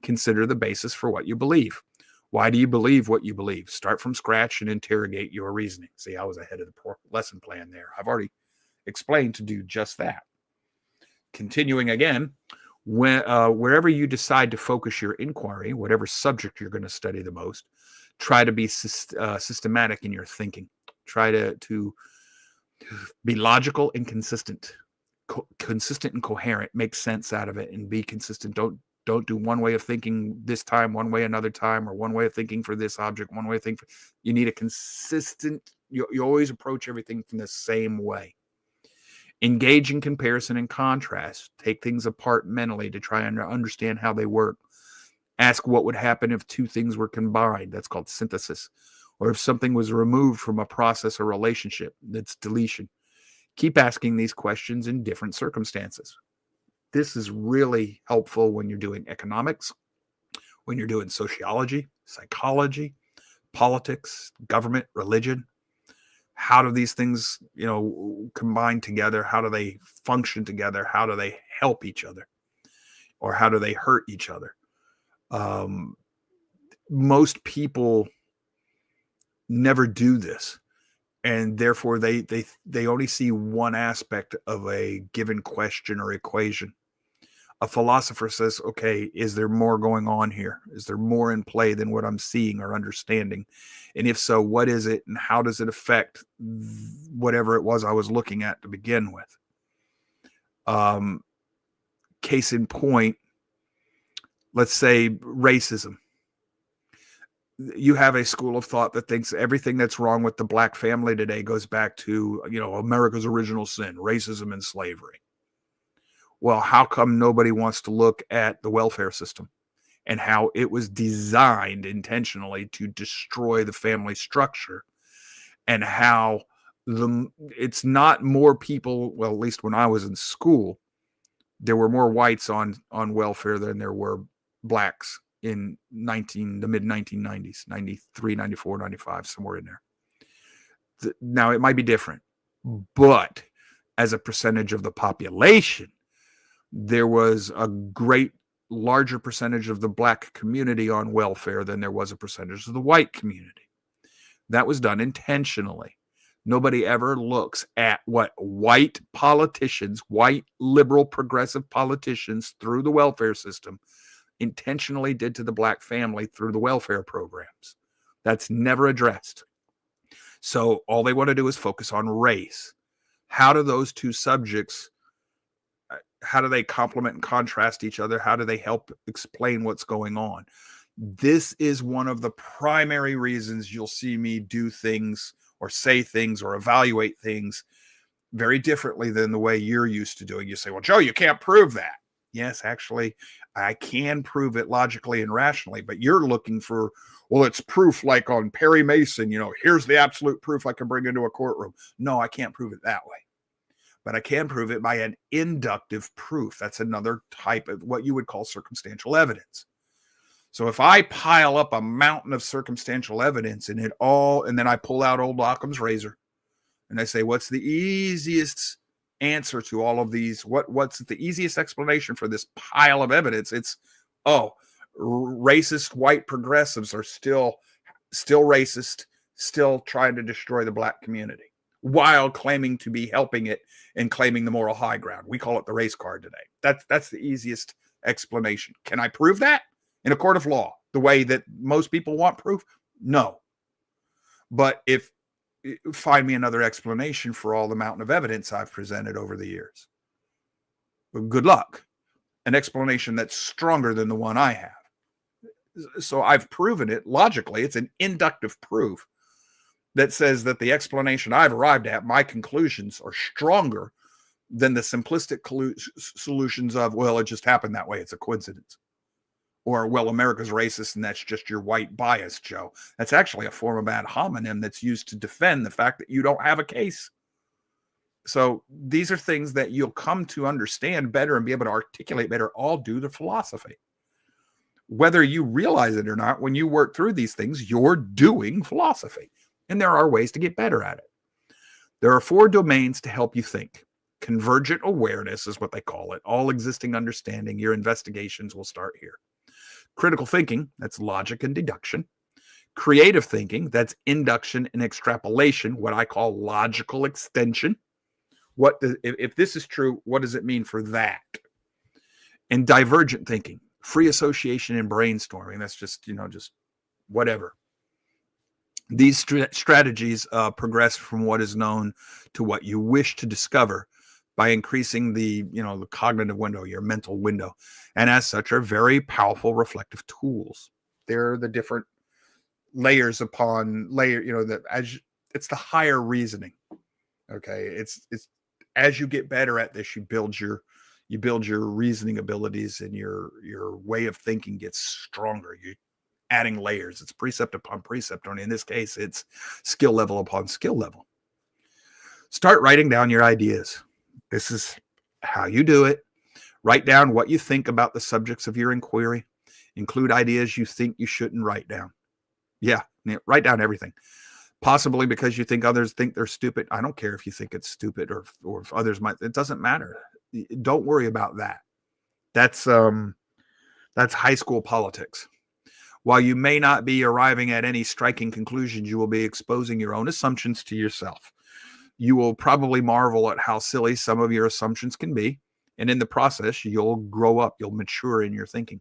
Consider the basis for what you believe. Why do you believe what you believe? Start from scratch and interrogate your reasoning. See, I was ahead of the lesson plan there. I've already explained to do just that. Continuing again, wherever you decide to focus your inquiry, whatever subject you're going to study the most, try to be systematic in your thinking. Try to be logical and consistent, consistent and coherent. Make sense out of it and be consistent. Don't do one way of thinking this time, one way another time, or one way of thinking for this object, one way of thinking. You need a consistent. You always approach everything from the same way. Engage in comparison and contrast. Take things apart mentally to try and understand how they work. Ask what would happen if two things were combined. That's called synthesis. Or if something was removed from a process or relationship. That's deletion. Keep asking these questions in different circumstances. This is really helpful when you're doing economics, when you're doing sociology, psychology, politics, government, religion. How do these things, combine together? How do they function together? How do they help each other? Or how do they hurt each other? Most people never do this, and therefore they only see one aspect of a given question or equation. A philosopher says, okay, is there more going on here? Is there more in play than what I'm seeing or understanding? And if so, what is it, and how does it affect whatever it was I was looking at to begin with? Case in point, let's say racism. You have a school of thought that thinks everything that's wrong with the black family today goes back to, America's original sin, racism and slavery. Well, how come nobody wants to look at the welfare system and how it was designed intentionally to destroy the family structure, and how it's not more people. Well, at least when I was in school, there were more whites on welfare than there were blacks in the mid 1990s, 93, 94, 95, somewhere in there. Now it might be different, but as a percentage of the population, there was a great larger percentage of the black community on welfare than there was a percentage of the white community. That was done intentionally. Nobody ever looks at what white politicians, white liberal progressive politicians through the welfare system intentionally did to the black family through the welfare programs. That's never addressed. So all they want to do is focus on race. How do those two subjects, how do they complement and contrast each other? How do they help explain what's going on? This is one of the primary reasons you'll see me do things or say things or evaluate things very differently than the way you're used to doing. You say, well, Joe, you can't prove that. Yes, actually, I can prove it logically and rationally, but you're looking for, well, it's proof like on Perry Mason, here's the absolute proof I can bring into a courtroom. No, I can't prove it that way. But I can prove it by an inductive proof. That's another type of what you would call circumstantial evidence. So if I pile up a mountain of circumstantial evidence and then I pull out old Occam's razor and I say, what's the easiest answer to all of these? What's the easiest explanation for this pile of evidence? It's, racist white progressives are still racist, still trying to destroy the black community while claiming to be helping it and claiming the moral high ground. We call it the race card today. That's the easiest explanation. Can I prove that in a court of law the way that most people want proof? No. But find me another explanation for all the mountain of evidence I've presented over the years. But good luck. An explanation that's stronger than the one I have. So I've proven it logically. It's an inductive proof that says that the explanation I've arrived at, my conclusions, are stronger than the simplistic solutions of, well, it just happened that way. It's a coincidence. Or, well, America's racist and that's just your white bias, Joe. That's actually a form of ad hominem that's used to defend the fact that you don't have a case. So these are things that you'll come to understand better and be able to articulate better, all due to philosophy. Whether you realize it or not, when you work through these things, you're doing philosophy. And there are ways to get better at it. There are 4 domains to help you think. Convergent awareness is what they call it. All existing understanding, your investigations will start here. Critical thinking, that's logic and deduction. Creative thinking, that's induction and extrapolation, what I call logical extension. If this is true, what does it mean for that? And divergent thinking, free association and brainstorming. That's just whatever. These strategies progress from what is known to what you wish to discover by increasing the cognitive window, your mental window, and as such are very powerful reflective tools. They're the different layers upon layer. It's the higher reasoning. Okay, it's as you get better at this, you build your reasoning abilities, and your way of thinking gets stronger. You adding layers. It's precept upon precept. Only in this case, it's skill level upon skill level. Start writing down your ideas. This is how you do it. Write down what you think about the subjects of your inquiry. Include ideas you think you shouldn't write down. Yeah, write down everything. Possibly because you think others think they're stupid. I don't care if you think it's stupid or if others might. It doesn't matter. Don't worry about that. That's high school politics. While you may not be arriving at any striking conclusions, you will be exposing your own assumptions to yourself. You will probably marvel at how silly some of your assumptions can be. And in the process, you'll grow up, you'll mature in your thinking.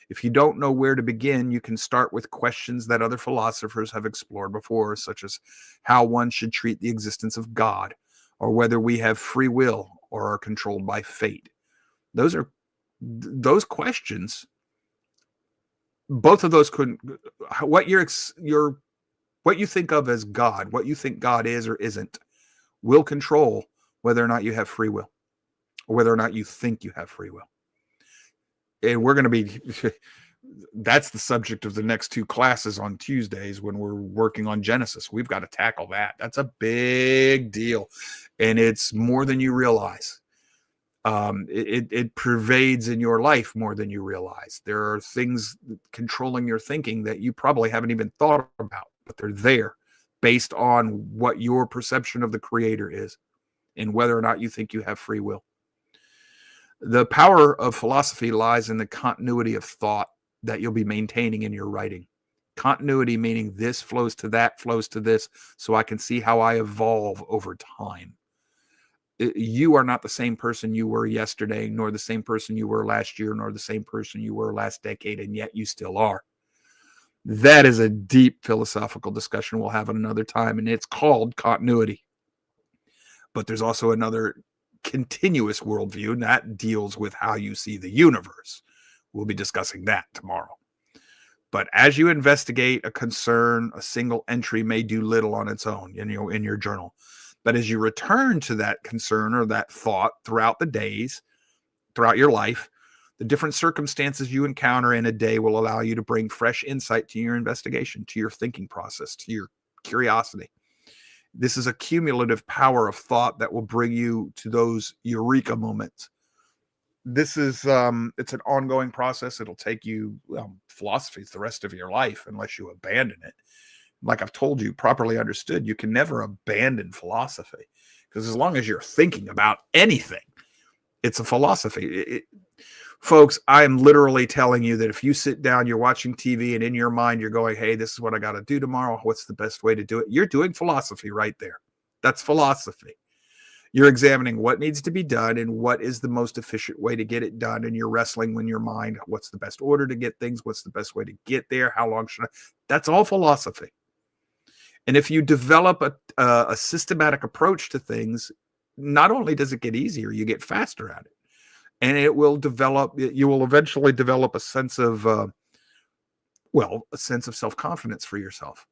If you don't know where to begin, you can start with questions that other philosophers have explored before, such as how one should treat the existence of God, or whether we have free will or are controlled by fate. Those questions. Both of those what you think of as God, what you think God is or isn't, will control whether or not you have free will, or whether or not you think you have free will. And we're going to be That's the subject of the next 2 classes on Tuesdays when we're working on Genesis. We've got to tackle that. That's a big deal, and it's more than you realize. It pervades in your life more than you realize. There are things controlling your thinking that you probably haven't even thought about, but they're there based on what your perception of the Creator is and whether or not you think you have free will. The power of philosophy lies in the continuity of thought that you'll be maintaining in your writing. Continuity meaning this flows to that, flows to this, so I can see how I evolve over time. You are not the same person you were yesterday, nor the same person you were last year, nor the same person you were last decade, and yet you still are. That is a deep philosophical discussion we'll have at another time, and it's called continuity. But there's also another continuous worldview, and that deals with how you see the universe. We'll be discussing that tomorrow. But as you investigate a concern, a single entry may do little on its own in your journal. But as you return to that concern or that thought throughout the days, throughout your life, the different circumstances you encounter in a day will allow you to bring fresh insight to your investigation, to your thinking process, to your curiosity. This is a cumulative power of thought that will bring you to those eureka moments. This is it's an ongoing process. It'll take you, philosophy is the rest of your life unless you abandon it. Like I've told you, properly understood, you can never abandon philosophy, because as long as you're thinking about anything, it's a philosophy. Folks, I'm literally telling you that if you sit down, you're watching TV, and in your mind, you're going, hey, this is what I got to do tomorrow. What's the best way to do it? You're doing philosophy right there. That's philosophy. You're examining what needs to be done and what is the most efficient way to get it done. And you're wrestling with your mind. What's the best order to get things? What's the best way to get there? How long should I? That's all philosophy. And if you develop a systematic approach to things, not only does it get easier, you get faster at it. And you will eventually develop a sense of, a sense of self-confidence for yourself,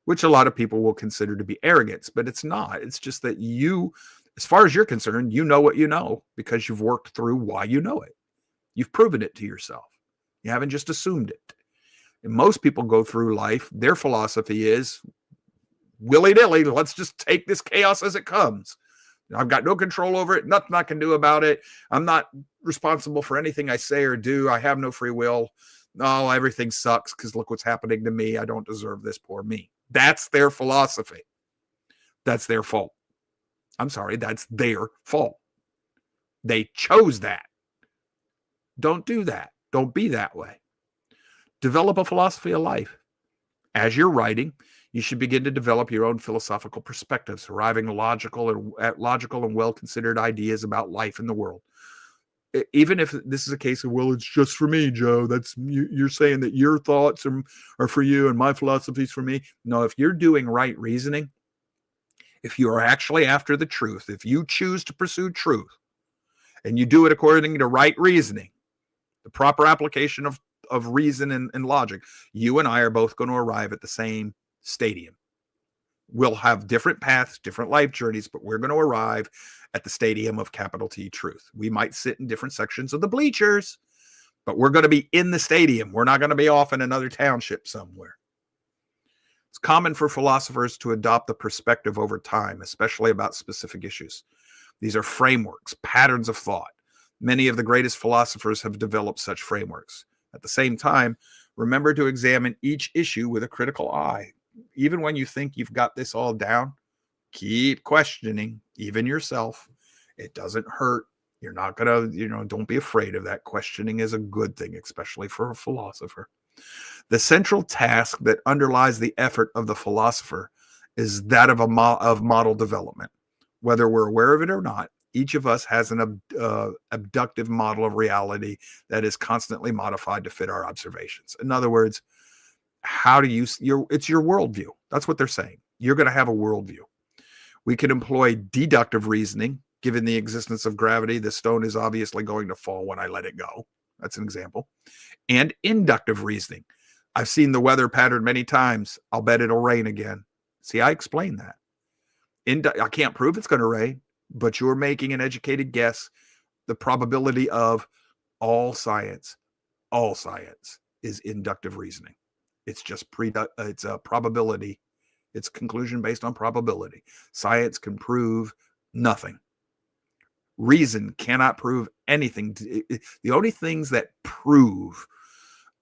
which a lot of people will consider to be arrogance, but it's not. It's just that you, as far as you're concerned, you know what you know because you've worked through why you know it. You've proven it to yourself. You haven't just assumed it. And most people go through life, their philosophy is willy-nilly, let's just take this chaos as it comes. I've got no control over it, nothing I can do about it. I'm not responsible for anything I say or do. I have no free will. Oh, everything sucks because look what's happening to me. I don't deserve this, poor me. That's their philosophy. That's their fault. I'm sorry, that's their fault. They chose that. Don't do that. Don't be that way. Develop a philosophy of life. As you're writing, you should begin to develop your own philosophical perspectives, arriving at logical and well-considered ideas about life and the world. Even if this is a case of, well, it's just for me, Joe. That's you're saying that your thoughts are for you and my philosophy is for me. No, if you're doing right reasoning, if you are actually after the truth, if you choose to pursue truth, and you do it according to right reasoning, the proper application of reason and logic, you and I are both going to arrive at the same stadium. We'll have different paths, different life journeys, but we're going to arrive at the stadium of capital T truth. We might sit in different sections of the bleachers, but we're going to be in the stadium. We're not going to be off in another township somewhere. It's common for philosophers to adopt the perspective over time, especially about specific issues. These are frameworks, patterns of thought. Many of the greatest philosophers have developed such frameworks. At the same time, remember to examine each issue with a critical eye. Even when you think you've got this all down, keep questioning, even yourself. It doesn't hurt. You're not going to, don't be afraid of that. Questioning is a good thing, especially for a philosopher. The central task that underlies the effort of the philosopher is that of model development. Whether we're aware of it or not, each of us has an abductive model of reality that is constantly modified to fit our observations. In other words, it's your worldview. That's what they're saying. You're going to have a worldview. We can employ deductive reasoning. Given the existence of gravity, the stone is obviously going to fall when I let it go. That's an example. And inductive reasoning. I've seen the weather pattern many times. I'll bet it'll rain again. See, I explained that. I can't prove it's going to rain, but you're making an educated guess. The probability of all science is inductive reasoning. It's just it's a probability. It's conclusion based on probability. Science can prove nothing. Reason cannot prove anything. The only things that prove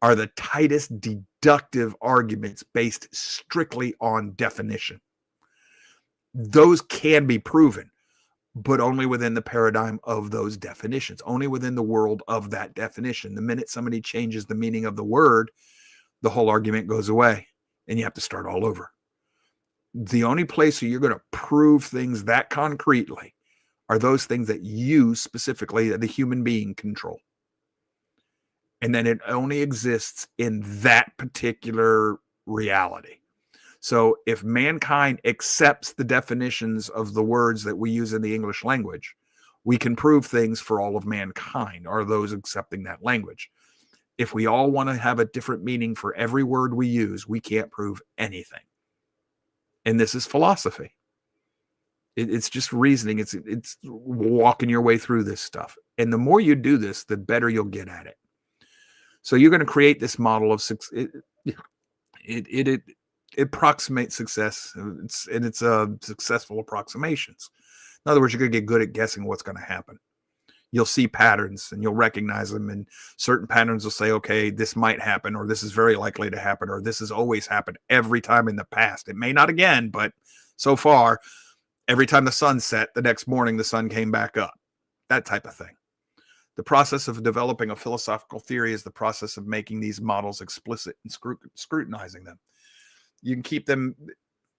are the tightest deductive arguments based strictly on definition. Those can be proven, but only within the paradigm of those definitions, only within the world of that definition. The minute somebody changes the meaning of the word, the whole argument goes away and you have to start all over. The only place where you're going to prove things that concretely are those things that you specifically, the human being, control. And then it only exists in that particular reality. So if mankind accepts the definitions of the words that we use in the English language, we can prove things for all of mankind, or those accepting that language. If we all want to have a different meaning for every word we use, we can't prove anything. And this is philosophy. It's just reasoning. It's walking your way through this stuff. And the more you do this, the better you'll get at it. So you're going to create this model of success. It approximates success, and it's successful approximations. In other words, you're going to get good at guessing what's going to happen. You'll see patterns and you'll recognize them, and certain patterns will say, okay, this might happen, or this is very likely to happen, or this has always happened every time in the past. It may not again, but so far, every time the sun set, the next morning the sun came back up. That type of thing. The process of developing a philosophical theory is the process of making these models explicit and scrutinizing them. You can keep them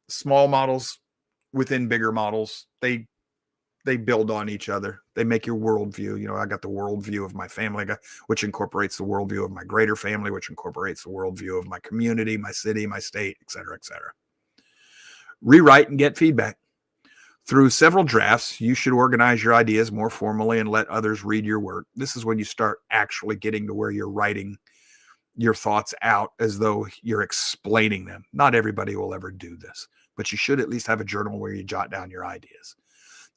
small models within bigger models. They build on each other. They make your worldview. You know, I got the worldview of my family, which incorporates the worldview of my greater family, which incorporates the worldview of my community, my city, my state, et cetera, et cetera. Rewrite and get feedback. Through several drafts, you should organize your ideas more formally and let others read your work. This is when you start actually getting to where you're writing your thoughts out as though you're explaining them. Not everybody will ever do this, but you should at least have a journal where you jot down your ideas.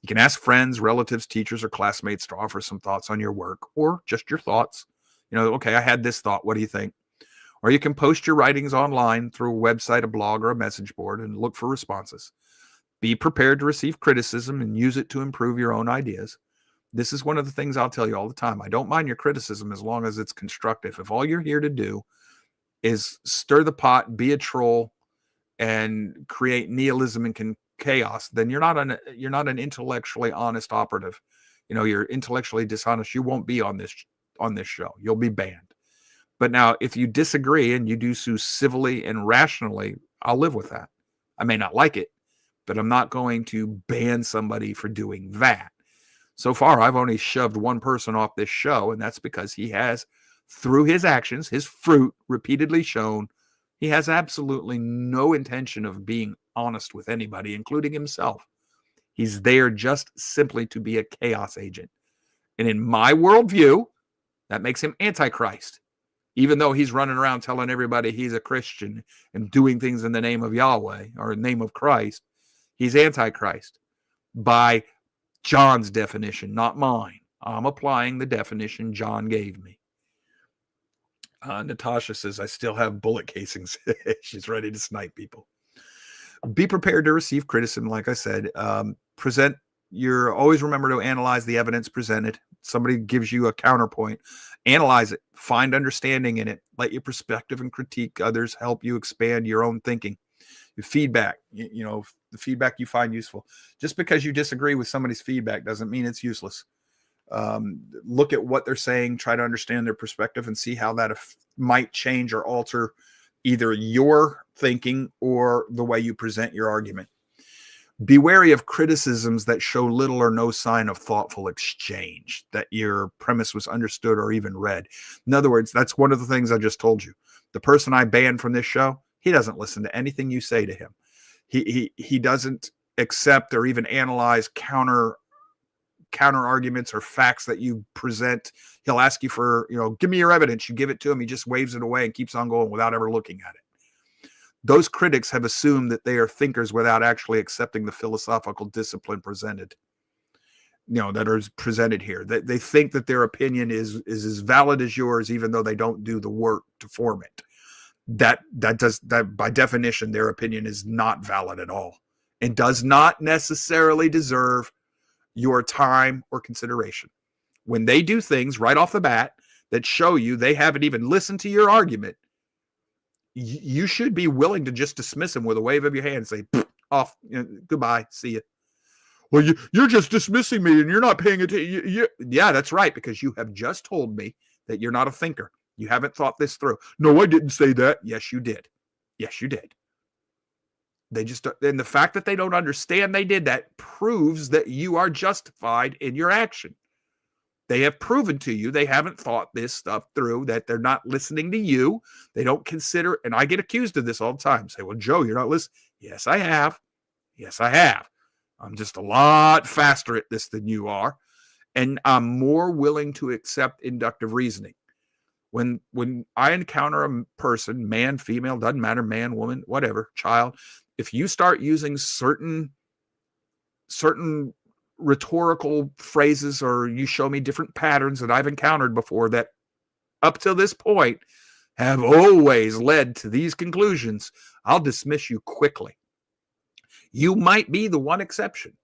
You can ask friends, relatives, teachers, or classmates to offer some thoughts on your work, or just your thoughts. You know, okay, I had this thought. What do you think? Or you can post your writings online through a website, a blog, or a message board and look for responses. Be prepared to receive criticism and use it to improve your own ideas. This is one of the things I'll tell you all the time. I don't mind your criticism as long as it's constructive. If all you're here to do is stir the pot, be a troll, and create nihilism and chaos, then you're not an intellectually honest operative. You know, you're intellectually dishonest. You won't be on this show. You'll be banned. But now, if you disagree and you do so civilly and rationally, I'll live with that. I may not like it, but I'm not going to ban somebody for doing that. So far, I've only shoved one person off this show, and that's because he has, through his actions, his fruit, repeatedly shown he has absolutely no intention of being honest with anybody, including himself. He's there just simply to be a chaos agent. And in my worldview, that makes him Antichrist. Even though he's running around telling everybody he's a Christian and doing things in the name of Yahweh or in the name of Christ, he's Antichrist by John's definition, not mine. I'm applying the definition John gave me. Natasha says, I still have bullet casings. She's ready to snipe people. Be prepared to receive criticism. Like I said, always remember to analyze the evidence presented. Somebody gives you a counterpoint, analyze it, find understanding in it, let your perspective and critique others help you expand your own thinking. Your feedback, you know, the feedback you find useful. Just because you disagree with somebody's feedback doesn't mean it's useless. Look at what they're saying, try to understand their perspective and see how that might change or alter either your thinking or the way you present your argument. Be wary of criticisms that show little or no sign of thoughtful exchange, that your premise was understood or even read. In other words, that's one of the things I just told you. The person I banned from this show, he doesn't listen to anything you say to him. He doesn't accept or even analyze counter arguments or facts that you present. He'll ask you for, give me your evidence. You give it to him. He just waves it away and keeps on going without ever looking at it. Those critics have assumed that they are thinkers without actually accepting the philosophical discipline presented. that are presented here. They think that their opinion is as valid as yours, even though they don't do the work to form it. That by definition, their opinion is not valid at all and does not necessarily deserve your time or consideration. When they do things right off the bat that show you they haven't even listened to your argument, you should be willing to just dismiss them with a wave of your hand and say, off, goodbye, see you. Well, you're just dismissing me and you're not paying attention. Yeah, that's right, because you have just told me that you're not a thinker. You haven't thought this through. No, I didn't say that. Yes, you did. Yes, you did. And the fact that they don't understand they did that proves that you are justified in your action. They have proven to you they haven't thought this stuff through, that they're not listening to you. They don't consider, and I get accused of this all the time. Say, well, Joe, you're not listening. Yes, I have. Yes, I have. I'm just a lot faster at this than you are. And I'm more willing to accept inductive reasoning. When I encounter a person, man, female, doesn't matter, man, woman, whatever, child, if you start using certain rhetorical phrases, or you show me different patterns that I've encountered before that up to this point have always led to these conclusions, I'll dismiss you quickly. You might be the one exception.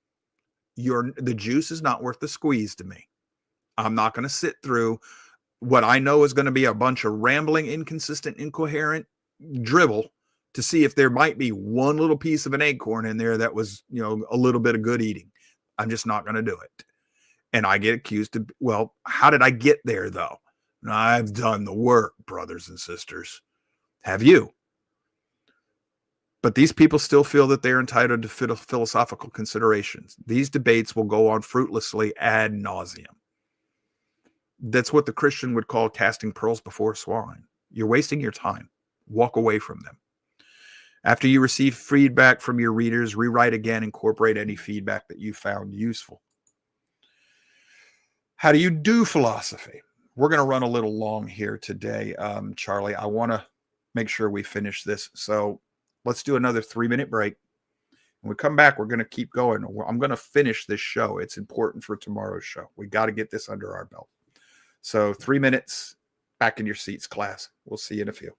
The juice is not worth the squeeze to me. I'm not going to sit through what I know is going to be a bunch of rambling, inconsistent, incoherent drivel to see if there might be one little piece of an acorn in there that was, a little bit of good eating. I'm just not going to do it. And I get accused of, well, how did I get there though? I've done the work, brothers and sisters. Have you? But these people still feel that they're entitled to philosophical considerations. These debates will go on fruitlessly ad nauseum. That's what the Christian would call casting pearls before swine. You're wasting your time. Walk away from them. After you receive feedback from your readers, rewrite again, incorporate any feedback that you found useful. How do you do philosophy? We're going to run a little long here today, Charlie. I want to make sure we finish this. So let's do another 3-minute break. When we come back, we're going to keep going. I'm going to finish this show. It's important for tomorrow's show. We got to get this under our belt. So 3 minutes, back in your seats, class. We'll see you in a few.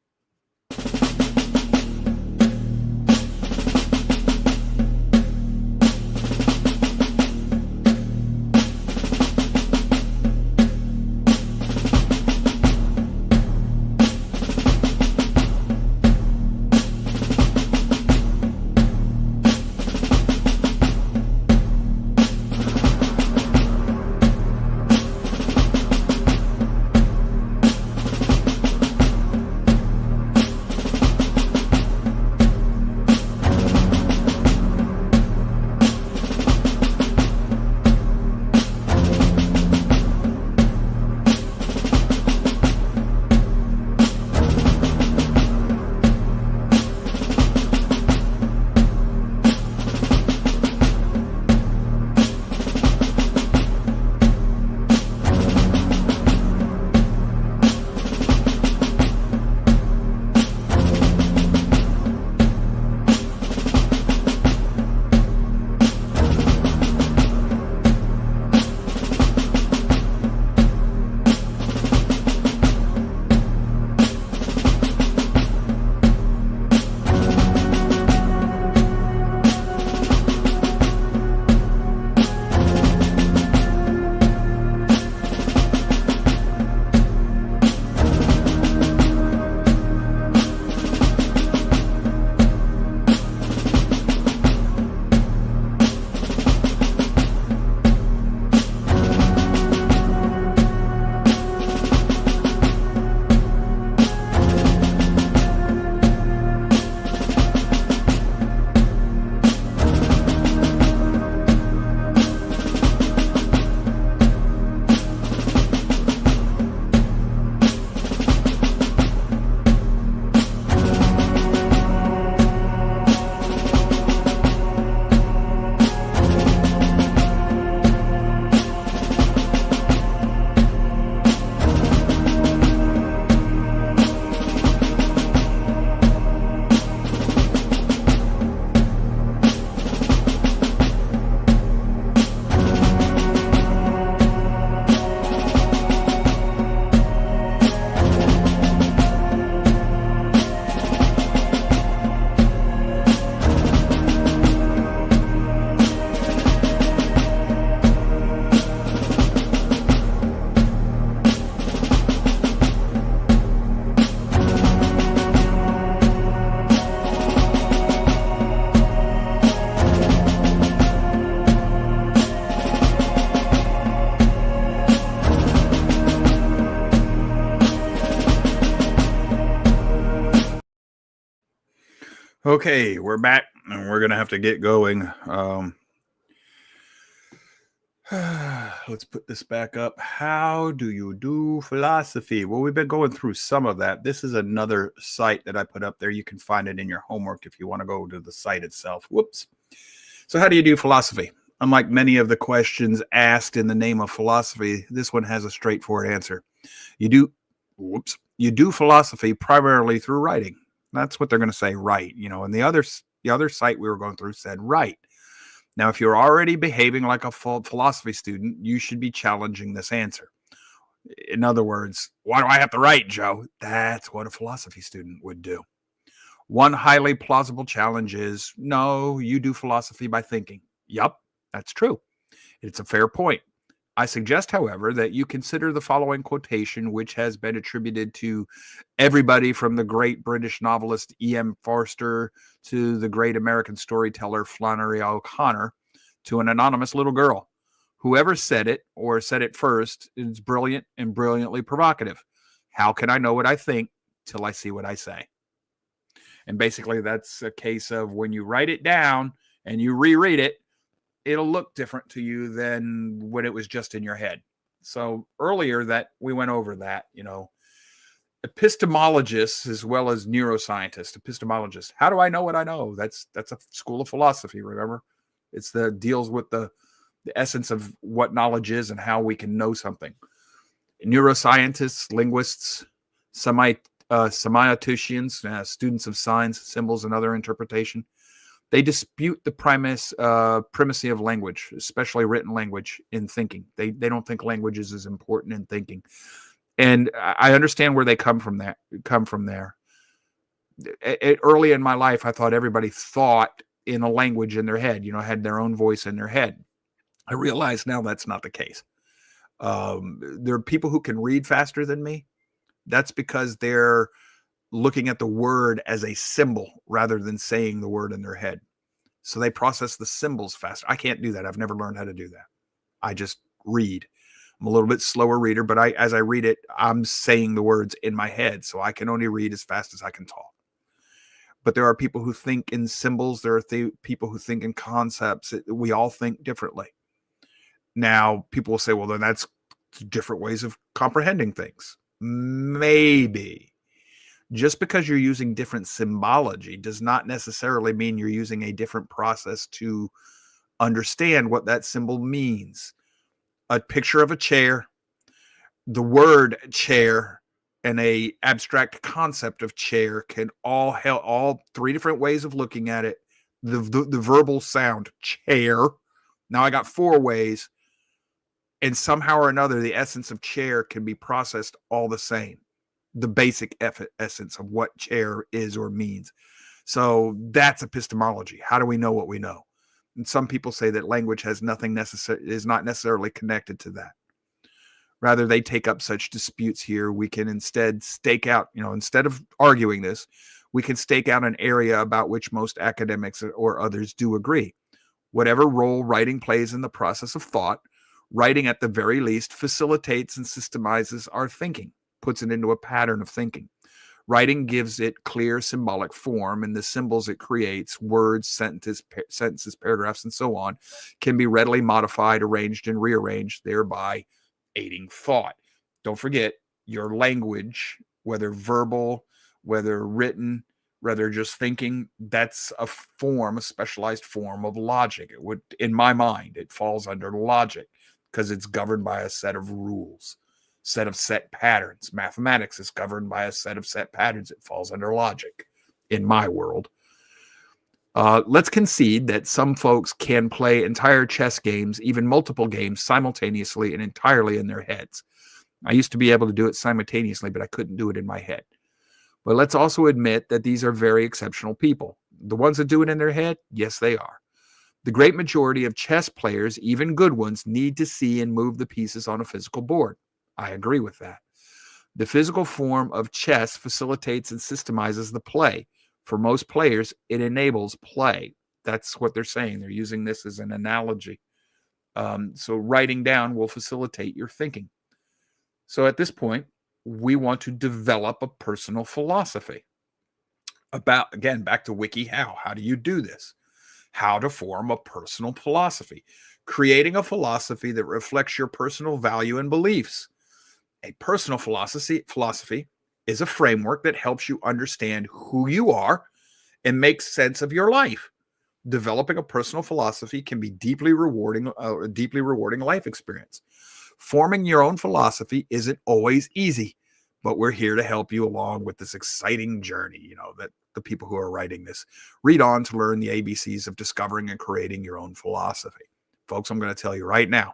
Okay, we're back and we're going to have to get going. Let's put this back up. How do you do philosophy? Well, we've been going through some of that. This is another site that I put up there. You can find it in your homework if you want to go to the site itself. Whoops. So how do you do philosophy? Unlike many of the questions asked in the name of philosophy, this one has a straightforward answer. You do philosophy primarily through writing. That's what they're going to say, right? And the other site we were going through said right. Now, if you're already behaving like a philosophy student, you should be challenging this answer. In other words, why do I have to write, Joe? That's what a philosophy student would do. One highly plausible challenge is, no, you do philosophy by thinking. Yup, that's true. It's a fair point. I suggest, however, that you consider the following quotation, which has been attributed to everybody from the great British novelist E.M. Forster to the great American storyteller Flannery O'Connor to an anonymous little girl. Whoever said it or said it first is brilliant and brilliantly provocative. How can I know what I think till I see what I say? And basically, that's a case of when you write it down and you reread it, it'll look different to you than when it was just in your head. So earlier that we went over that, epistemologists as well as neuroscientists, epistemologists. How do I know what I know? That's a school of philosophy, remember? It's the deals with the essence of what knowledge is and how we can know something. Neuroscientists, linguists, semioticians, students of signs, symbols, and other interpretation. They dispute the primacy of language, especially written language, in thinking. They don't think language is as important in thinking. And I understand where they come from there. Early in my life, I thought everybody thought in a language in their head, had their own voice in their head. I realize now that's not the case. There are people who can read faster than me. That's because they're looking at the word as a symbol rather than saying the word in their head. So they process the symbols faster. I can't do that. I've never learned how to do that. I just read. I'm a little bit slower reader, but as I read it, I'm saying the words in my head. So I can only read as fast as I can talk. But there are people who think in symbols. There are people who think in concepts. We all think differently. Now, people will say, well, then that's different ways of comprehending things. Maybe. Just because you're using different symbology does not necessarily mean you're using a different process to understand what that symbol means. A picture of a chair, the word chair, and a abstract concept of chair can all three different ways of looking at it. The verbal sound, chair. Now I got 4 ways. And somehow or another, the essence of chair can be processed all the same. The basic essence of what chair is or means. So that's epistemology. How do we know what we know? And some people say that language is not necessarily connected to that. Rather, they take up such disputes here. We can instead stake out, instead of arguing this, we can stake out an area about which most academics or others do agree. Whatever role writing plays in the process of thought, writing at the very least facilitates and systemizes our thinking, puts it into a pattern of thinking. Writing gives it clear symbolic form, and the symbols it creates, words, sentences, paragraphs, and so on, can be readily modified, arranged, and rearranged, thereby aiding thought. Don't forget, your language, whether verbal, whether written, whether just thinking, that's a specialized form of logic. It would, in my mind, it falls under logic because it's governed by a set of rules. Set patterns. Mathematics is governed by a set of set patterns. It falls under logic in my world. Let's concede that some folks can play entire chess games, even multiple games, simultaneously and entirely in their heads. I used to be able to do it simultaneously, but I couldn't do it in my head. But let's also admit that these are very exceptional people. The ones that do it in their head, yes, they are. The great majority of chess players, even good ones, need to see and move the pieces on a physical board. I agree with that. The physical form of chess facilitates and systemizes the play. For most players, it enables play. That's what they're saying. They're using this as an analogy. So writing down will facilitate your thinking. So at this point, we want to develop a personal philosophy. about, again, back to WikiHow. How do you do this? How to form a personal philosophy. Creating a philosophy that reflects your personal value and beliefs. A personal philosophy is a framework that helps you understand who you are and make sense of your life. Developing a personal philosophy can be deeply rewarding life experience. Forming your own philosophy isn't always easy, but we're here to help you along with this exciting journey, that the people who are writing this. Read on to learn the ABCs of discovering and creating your own philosophy. Folks, I'm going to tell you right now.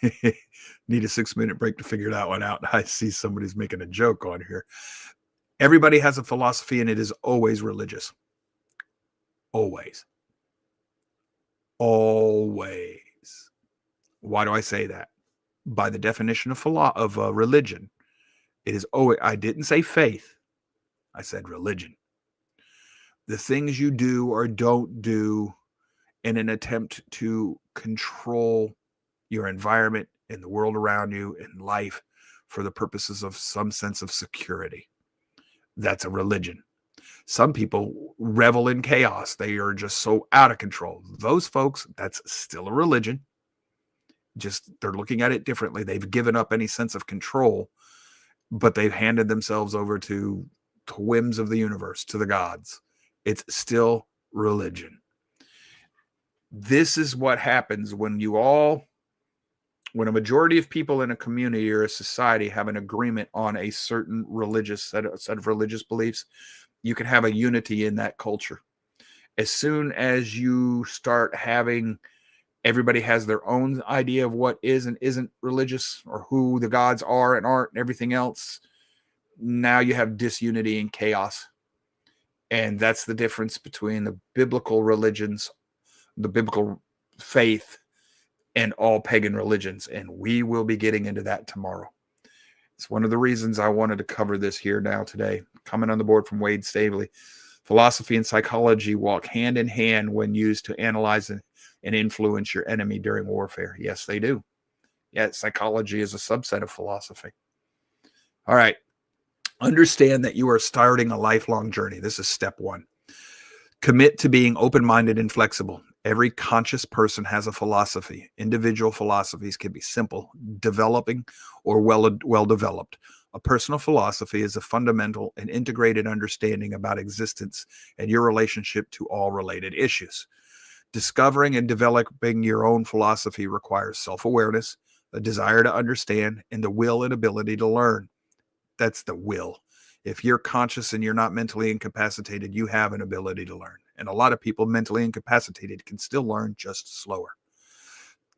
Need a 6-minute break to figure that one out. I see somebody's making a joke on here. Everybody has a philosophy, and it is always religious. Always. Always. Why do I say that? By the definition of religion, it is always, I didn't say faith. I said religion. The things you do or don't do in an attempt to control your environment and the world around you and life for the purposes of some sense of security. That's a religion. Some people revel in chaos. They are just so out of control. Those folks, that's still a religion. Just they're looking at it differently. They've given up any sense of control, but they've handed themselves over to whims of the universe, to the gods. It's still religion. This is what happens when a majority of people in a community or a society have an agreement on a certain religious set of religious beliefs. You can have a unity in that culture. As soon as you start having everybody has their own idea of what is and isn't religious, or who the gods are and aren't and everything else, now you have disunity and chaos. And that's the difference between the biblical religions, the biblical faith, and all pagan religions. And we will be getting into that tomorrow. It's one of the reasons I wanted to cover this here now today. Comment on the board from Wade Stavely. Philosophy and psychology walk hand in hand when used to analyze and influence your enemy during warfare. Yes, they do. Yeah, psychology is a subset of philosophy. All right. Understand that you are starting a lifelong journey. This is step 1. Commit to being open-minded and flexible. Every conscious person has a philosophy. Individual philosophies can be simple, developing, or well-developed. A personal philosophy is a fundamental and integrated understanding about existence and your relationship to all related issues. Discovering and developing your own philosophy requires self-awareness, a desire to understand, and the will and ability to learn. That's the will. If you're conscious and you're not mentally incapacitated, you have an ability to learn. And a lot of people mentally incapacitated can still learn, just slower.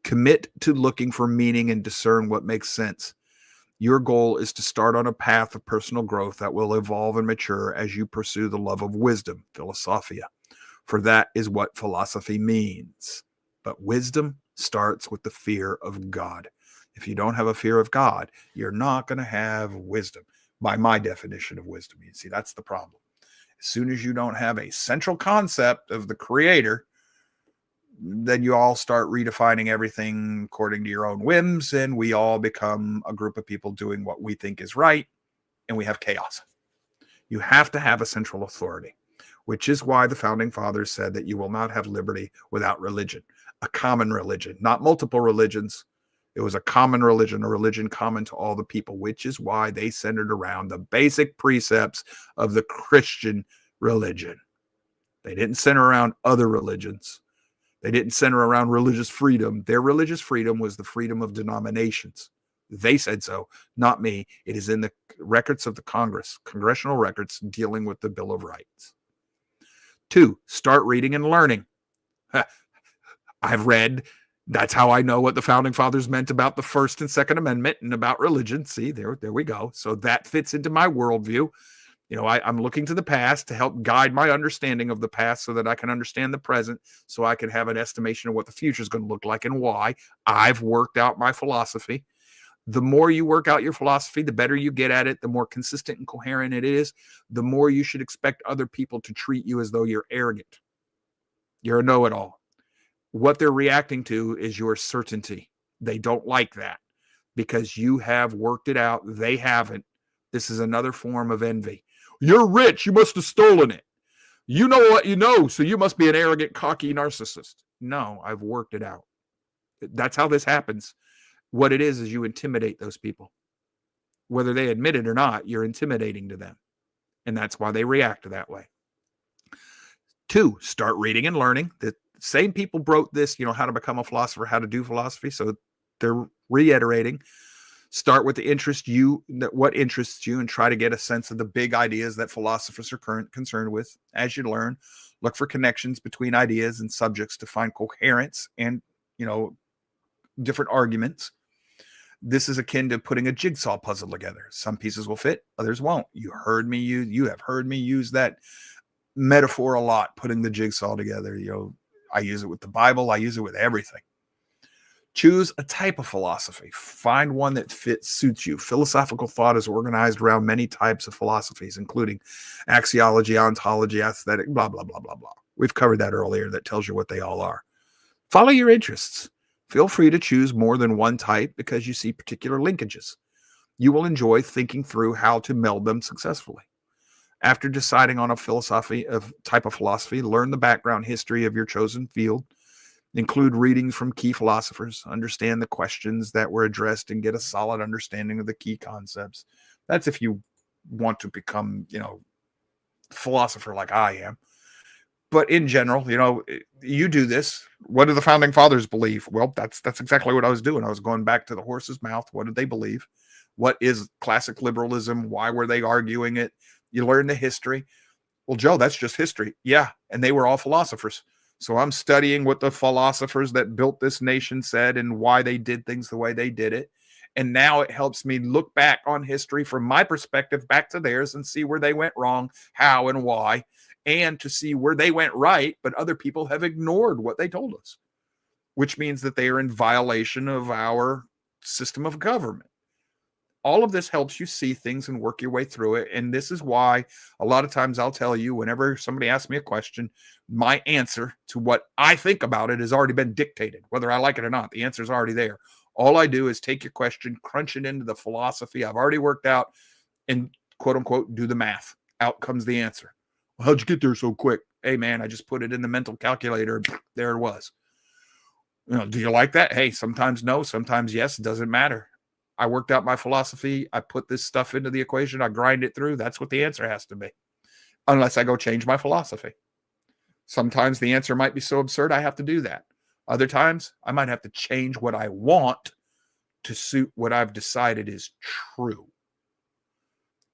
Commit to looking for meaning and discern what makes sense. Your goal is to start on a path of personal growth that will evolve and mature as you pursue the love of wisdom, philosophia. For that is what philosophy means. But wisdom starts with the fear of God. If you don't have a fear of God, you're not going to have wisdom, by my definition of wisdom. You see, that's the problem. As soon as you don't have a central concept of the Creator, then you all start redefining everything according to your own whims, and we all become a group of people doing what we think is right, and we have chaos. You have to have a central authority, which is why the founding fathers said that you will not have liberty without religion, a common religion, not multiple religions. It was a common religion, a religion common to all the people, which is why they centered around the basic precepts of the Christian religion. They didn't center around other religions. They didn't center around religious freedom. Their religious freedom was the freedom of denominations. They said so, not me. It is in the records of the Congress, congressional records dealing with the Bill of Rights. 2, start reading and learning. I've read. That's how I know what the founding fathers meant about the First and Second Amendment and about religion. See, there we go. So that fits into my worldview. I'm looking to the past to help guide my understanding of the past so that I can understand the present, so I can have an estimation of what the future is going to look like and why. I've worked out my philosophy. The more you work out your philosophy, the better you get at it, the more consistent and coherent it is, the more you should expect other people to treat you as though you're arrogant. You're a know-it-all. What they're reacting to is your certainty. They don't like that because you have worked it out. They haven't. This is another form of envy. You're rich. You must have stolen it. You know what you know, so you must be an arrogant, cocky narcissist. No, I've worked it out. That's how this happens. What it is you intimidate those people. Whether they admit it or not, you're intimidating to them. And that's why they react that way. 2, start reading and learning. The same people wrote this, how to become a philosopher, how to do philosophy. So they're reiterating. Start with what interests you, and try to get a sense of the big ideas that philosophers are concerned with. As you learn, look for connections between ideas and subjects to find coherence and, different arguments. This is akin to putting a jigsaw puzzle together. Some pieces will fit, others won't. You have heard me use that metaphor a lot, putting the jigsaw together. I use it with the Bible. I use it with everything. Choose a type of philosophy. Find one that suits you. Philosophical thought is organized around many types of philosophies, including axiology, ontology, aesthetic, blah, blah, blah, blah, blah. We've covered that earlier. That tells you what they all are. Follow your interests. Feel free to choose more than one type because you see particular linkages. You will enjoy thinking through how to meld them successfully. After deciding on a type of philosophy, learn the background history of your chosen field. Include readings from key philosophers, understand the questions that were addressed, and get a solid understanding of the key concepts. That's if you want to become, philosopher like I am. But in general, you do this. What do the founding fathers believe? Well, that's exactly what I was doing. I was going back to the horse's mouth. What did they believe? What is classic liberalism? Why were they arguing it? You learn the history. Well, Joe, that's just history. Yeah, and they were all philosophers. So I'm studying what the philosophers that built this nation said and why they did things the way they did it. And now it helps me look back on history from my perspective back to theirs and see where they went wrong, how and why, and to see where they went right, but other people have ignored what they told us, which means that they are in violation of our system of government. All of this helps you see things and work your way through it. And this is why a lot of times I'll tell you, whenever somebody asks me a question, my answer to what I think about it has already been dictated, whether I like it or not. The answer is already there. All I do is take your question, crunch it into the philosophy I've already worked out, and quote unquote, do the math. Out comes the answer. Well, how'd you get there so quick? Hey, man, I just put it in the mental calculator. And there it was. Do you like that? Hey, sometimes no, sometimes yes. It doesn't matter. I worked out my philosophy. I put this stuff into the equation. I grind it through. That's what the answer has to be. Unless I go change my philosophy. Sometimes the answer might be so absurd I have to do that. Other times I might have to change what I want to suit what I've decided is true.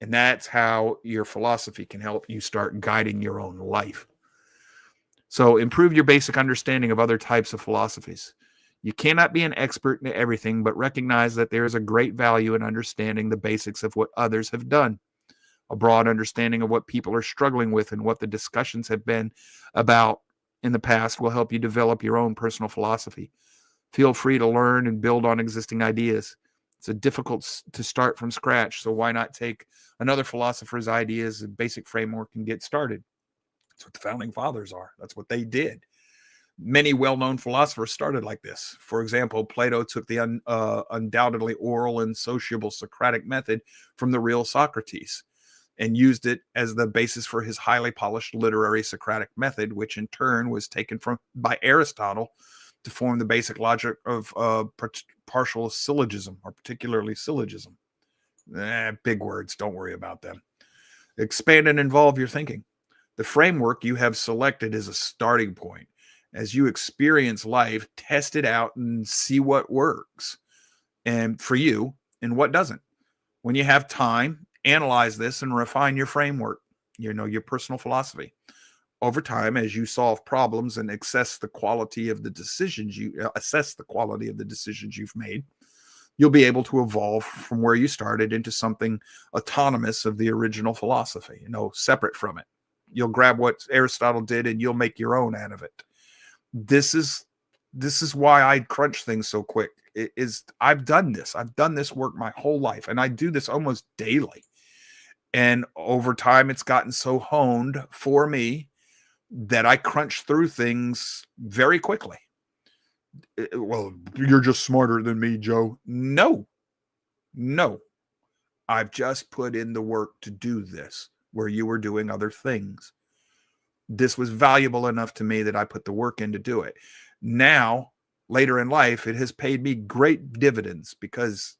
And that's how your philosophy can help you start guiding your own life. So improve your basic understanding of other types of philosophies. You cannot be an expert in everything, but recognize that there is a great value in understanding the basics of what others have done. A broad understanding of what people are struggling with and what the discussions have been about in the past will help you develop your own personal philosophy. Feel free to learn and build on existing ideas. It's difficult to start from scratch, so why not take another philosopher's ideas and basic framework and get started? That's what the founding fathers are. That's what they did. Many well-known philosophers started like this. For example, Plato took the undoubtedly oral and sociable Socratic method from the real Socrates and used it as the basis for his highly polished literary Socratic method, which in turn was taken by Aristotle to form the basic logic of partial syllogism, or particularly syllogism. Big words, don't worry about them. Expand and involve your thinking. The framework you have selected is a starting point. As you experience life, test it out and see what works and for you and what doesn't. When you have time, analyze this and refine your framework, your personal philosophy. Over time, as you solve problems and assess the quality of the decisions you've made, you'll be able to evolve from where you started into something autonomous of the original philosophy, separate from it. You'll grab what Aristotle did and you'll make your own out of it. This is why I crunch things so quick. I've done this work my whole life, and I do this almost daily. And over time, it's gotten so honed for me that I crunch through things very quickly. Well, you're just smarter than me, Joe. No. I've just put in the work to do this. where you were doing other things. This was valuable enough to me that I put the work in to do it. Now, later in life, it has paid me great dividends because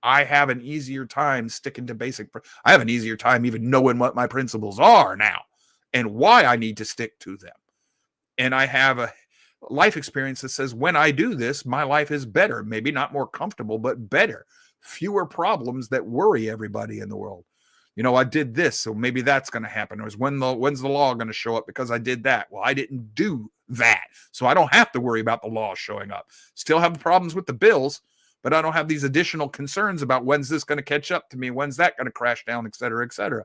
I have an easier time sticking to basic. I have an easier time even knowing what my principles are now and why I need to stick to them. And I have a life experience that says when I do this, my life is better. Maybe not more comfortable, but better. Fewer problems that worry everybody in the world. I did this, so maybe that's going to happen. Or when's the law going to show up because I did that? Well, I didn't do that, so I don't have to worry about the law showing up. Still have the problems with the bills, but I don't have these additional concerns about when's this going to catch up to me, when's that going to crash down, et cetera,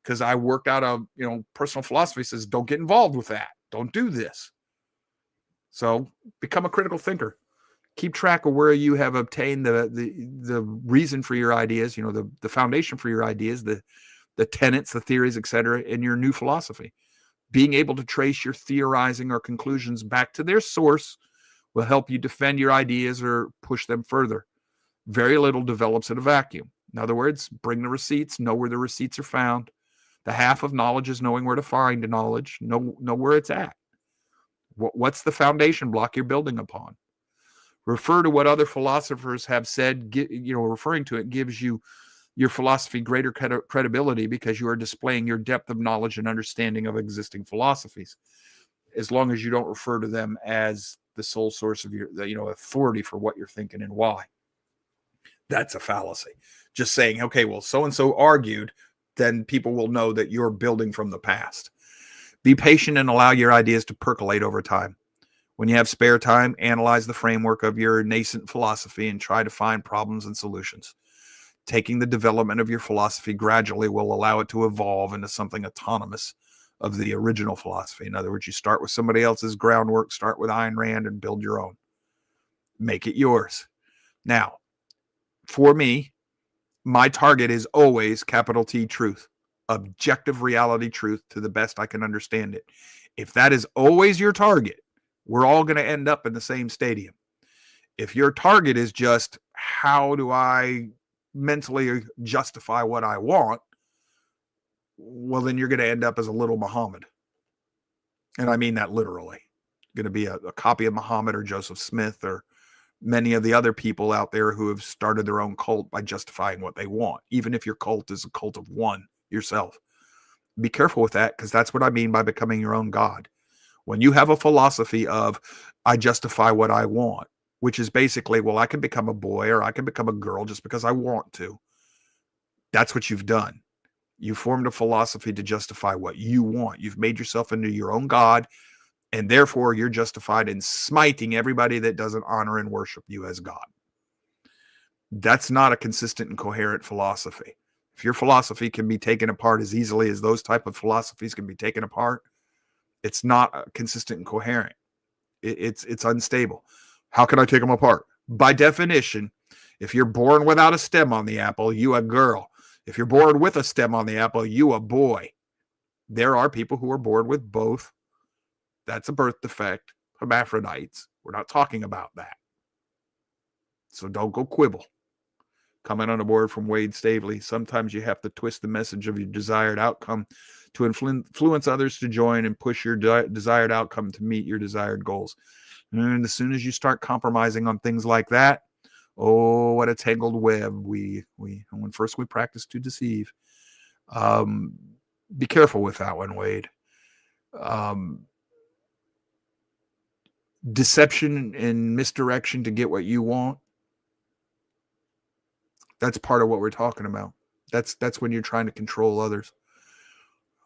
because I worked out a personal philosophy says don't get involved with that, don't do this. So become a critical thinker. Keep track of where you have obtained the reason for your ideas, the foundation for your ideas, the tenets, the theories, etc., in your new philosophy. Being able to trace your theorizing or conclusions back to their source will help you defend your ideas or push them further. Very little develops in a vacuum. In other words, bring the receipts, know where the receipts are found. The half of knowledge is knowing where to find the knowledge, know where it's at. What's the foundation block you're building upon? Refer to what other philosophers have said. Referring to it gives you your philosophy greater credibility because you are displaying your depth of knowledge and understanding of existing philosophies. As long as you don't refer to them as the sole source of your authority for what you're thinking and why. That's a fallacy. Just saying, okay, well, so-and-so argued, then people will know that you're building from the past. Be patient and allow your ideas to percolate over time. When you have spare time, analyze the framework of your nascent philosophy and try to find problems and solutions. Taking the development of your philosophy gradually will allow it to evolve into something autonomous of the original philosophy. In other words, you start with somebody else's groundwork, start with Ayn Rand and build your own. Make it yours. Now, for me, my target is always capital T truth, objective reality truth to the best I can understand it. If that is always your target, we're all going to end up in the same stadium. If your target is just how do I mentally justify what I want, well, then you're going to end up as a little Muhammad. And I mean that literally. Going to be a copy of Muhammad or Joseph Smith or many of the other people out there who have started their own cult by justifying what they want, even if your cult is a cult of one yourself. Be careful with that, because that's what I mean by becoming your own God. When you have a philosophy of, I justify what I want, which is basically, well, I can become a boy or I can become a girl just because I want to. That's what you've done. You formed a philosophy to justify what you want. You've made yourself into your own God, and therefore you're justified in smiting everybody that doesn't honor and worship you as God. That's not a consistent and coherent philosophy. If your philosophy can be taken apart as easily as those type of philosophies can be taken apart, it's not consistent and coherent. It's unstable. How can I take them apart? By definition, if you're born without a stem on the apple, you a girl. If you're born with a stem on the apple, you a boy. There are people who are born with both. That's a birth defect. Hermaphrodites. We're not talking about that. So don't go quibble. Comment on a board from Wade Stavely. Sometimes you have to twist the message of your desired outcome to influence others to join and push your desired outcome to meet your desired goals. And as soon as you start compromising on things like that, oh, what a tangled web when first we practice to deceive. Be careful with that one, Wade. Deception and misdirection to get what you want. That's part of what we're talking about. That's when you're trying to control others.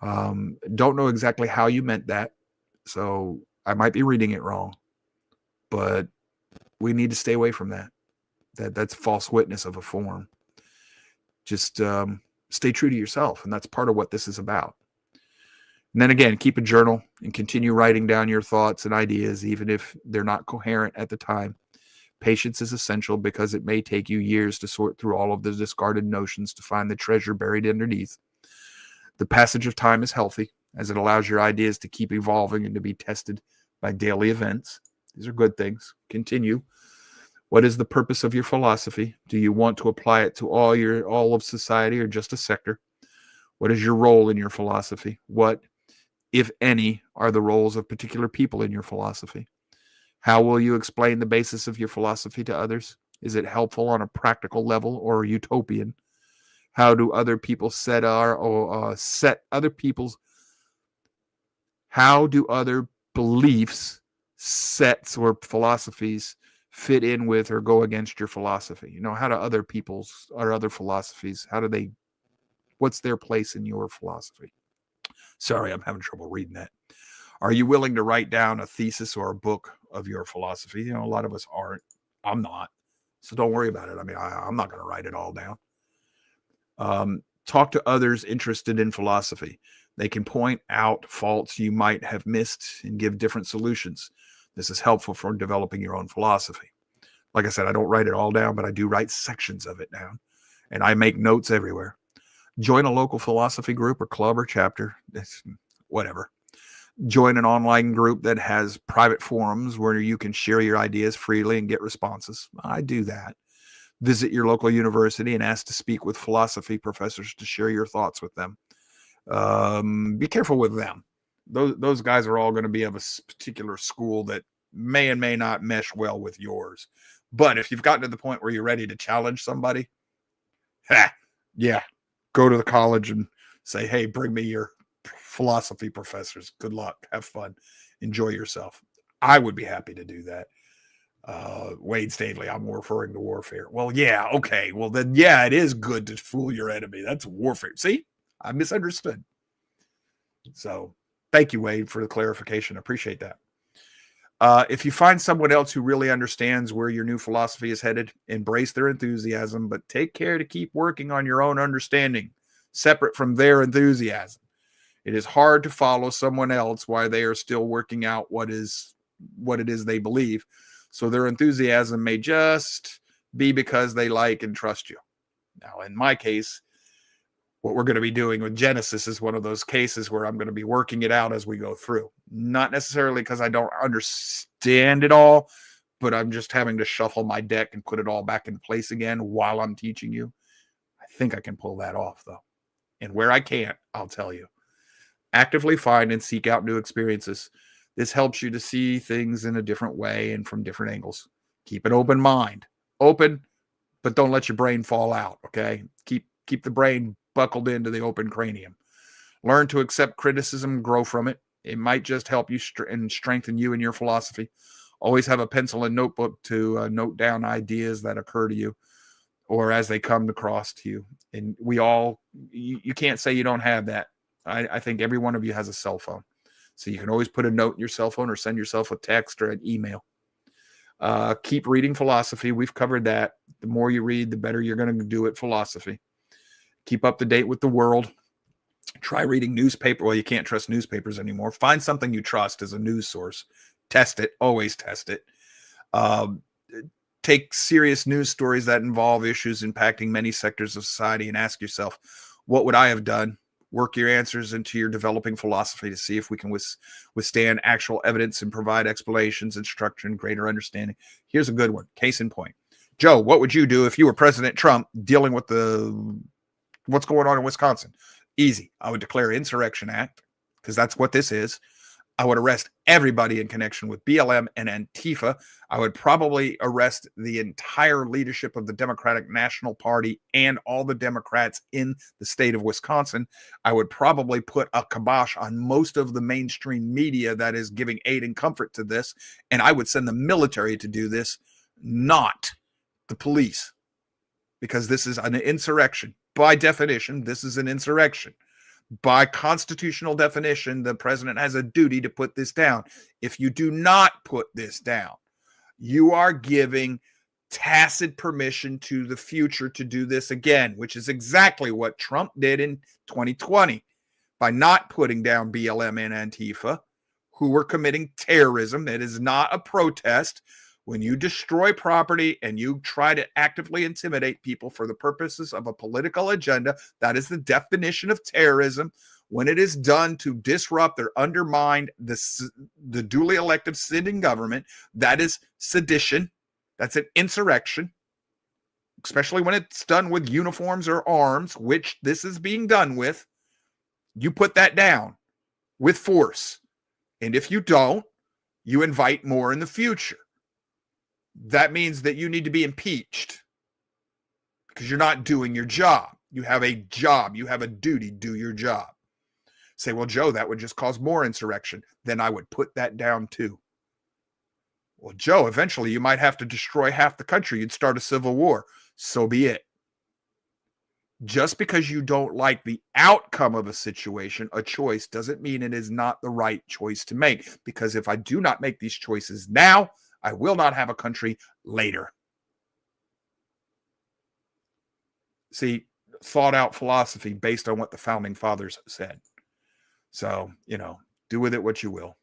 Don't know exactly how you meant that, so I might be reading it wrong, but we need to stay away from that. That's false witness of a form. Just stay true to yourself, and that's part of what this is about. And then again, keep a journal and continue writing down your thoughts and ideas, even if they're not coherent at the time. Patience is essential because it may take you years to sort through all of the discarded notions to find the treasure buried underneath. The passage of time is healthy, as it allows your ideas to keep evolving and to be tested by daily events. These are good things. Continue. What is the purpose of your philosophy? Do you want to apply it to all of society or just a sector? What is your role in your philosophy? What, if any, are the roles of particular people in your philosophy? How will you explain the basis of your philosophy to others? Is it helpful on a practical level or utopian? How do other people set other people's how do other beliefs, sets, or philosophies fit in with or go against your philosophy? How do other people's or other philosophies, what's their place in your philosophy? Sorry, I'm having trouble reading that. Are you willing to write down a thesis or a book of your philosophy? A lot of us aren't. I'm not. So don't worry about it. I mean, I'm not going to write it all down. Talk to others interested in philosophy. They can point out faults you might have missed and give different solutions. This is helpful for developing your own philosophy. Like I said, I don't write it all down, but I do write sections of it down. And I make notes everywhere. Join a local philosophy group or club or chapter. It's whatever. Join an online group that has private forums where you can share your ideas freely and get responses. I do that. Visit your local university and ask to speak with philosophy professors to share your thoughts with them. Be careful with them. Those guys are all going to be of a particular school that may and may not mesh well with yours. But if you've gotten to the point where you're ready to challenge somebody, yeah, go to the college and say, hey, bring me your philosophy professors. Good luck. Have fun. Enjoy yourself. I would be happy to do that. Wade Stanley, I'm referring to warfare. Well, yeah, okay. Well, then, yeah, it is good to fool your enemy. That's warfare. See, I misunderstood. So thank you, Wade, for the clarification. Appreciate that. If you find someone else who really understands where your new philosophy is headed, embrace their enthusiasm, but take care to keep working on your own understanding, separate from their enthusiasm. It is hard to follow someone else while they are still working out what it is they believe. So their enthusiasm may just be because they like and trust you. Now, in my case, what we're going to be doing with Genesis is one of those cases where I'm going to be working it out as we go through. Not necessarily because I don't understand it all, but I'm just having to shuffle my deck and put it all back in place again while I'm teaching you. I think I can pull that off, though. And where I can't, I'll tell you. Actively find and seek out new experiences. This helps you to see things in a different way and from different angles. Keep an open mind. Open, but don't let your brain fall out, okay? Keep the brain buckled into the open cranium. Learn to accept criticism and grow from it. It might just help you and strengthen you in your philosophy. Always have a pencil and notebook to note down ideas that occur to you or as they come across to you. And you can't say you don't have that. I think every one of you has a cell phone. So you can always put a note in your cell phone or send yourself a text or an email. Keep reading philosophy. We've covered that. The more you read, the better you're going to do at philosophy. Keep up to date with the world. Try reading newspaper. Well, you can't trust newspapers anymore. Find something you trust as a news source. Test it. Always test it. Take serious news stories that involve issues impacting many sectors of society and ask yourself, what would I have done? Work your answers into your developing philosophy to see if we can withstand actual evidence and provide explanations and structure and greater understanding. Here's a good one. Case in point. Joe, what would you do if you were President Trump dealing with what's going on in Wisconsin? Easy. I would declare Insurrection Act because that's what this is. I would arrest everybody in connection with BLM and Antifa. I would probably arrest the entire leadership of the Democratic National Party and all the Democrats in the state of Wisconsin. I would probably put a kibosh on most of the mainstream media that is giving aid and comfort to this. And I would send the military to do this, not the police, because this is an insurrection. By definition, this is an insurrection. By constitutional definition, the president has a duty to put this down. If you do not put this down, you are giving tacit permission to the future to do this again, which is exactly what Trump did in 2020 by not putting down BLM and Antifa, who were committing terrorism. That is not a protest. When you destroy property and you try to actively intimidate people for the purposes of a political agenda, that is the definition of terrorism. When it is done to disrupt or undermine the duly elected sitting government, that is sedition. That's an insurrection, especially when it's done with uniforms or arms, which this is being done with. You put that down with force. And if you don't, you invite more in the future. That means that you need to be impeached because you're not doing your job. You have a job. You have a duty. Do your job. Say, well, Joe, that would just cause more insurrection. Then I would put that down too. Well, Joe, eventually you might have to destroy half the country. You'd start a civil war. So be it. Just because you don't like the outcome of a situation, a choice, doesn't mean it is not the right choice to make. Because if I do not make these choices now, I will not have a country later. See, thought out philosophy based on what the founding fathers said. So, do with it what you will.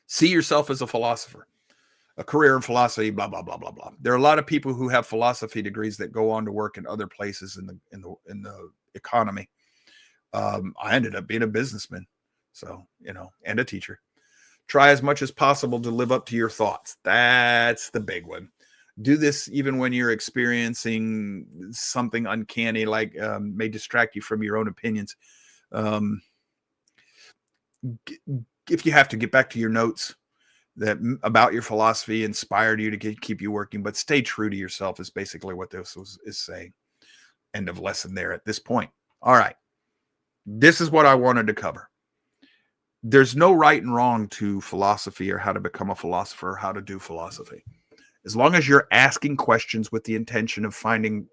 See yourself as a philosopher, a career in philosophy, blah, blah, blah, blah, blah. There are a lot of people who have philosophy degrees that go on to work in other places in the economy. I ended up being a businessman, so, and a teacher. Try as much as possible to live up to your thoughts. That's the big one. Do this even when you're experiencing something uncanny, like may distract you from your own opinions. If you have to, get back to your notes that about your philosophy inspired you to keep you working, but stay true to yourself is basically what this is saying. End of lesson there at this point. All right. This is what I wanted to cover. There's no right and wrong to philosophy or how to become a philosopher or how to do philosophy. As long as you're asking questions with the intention of finding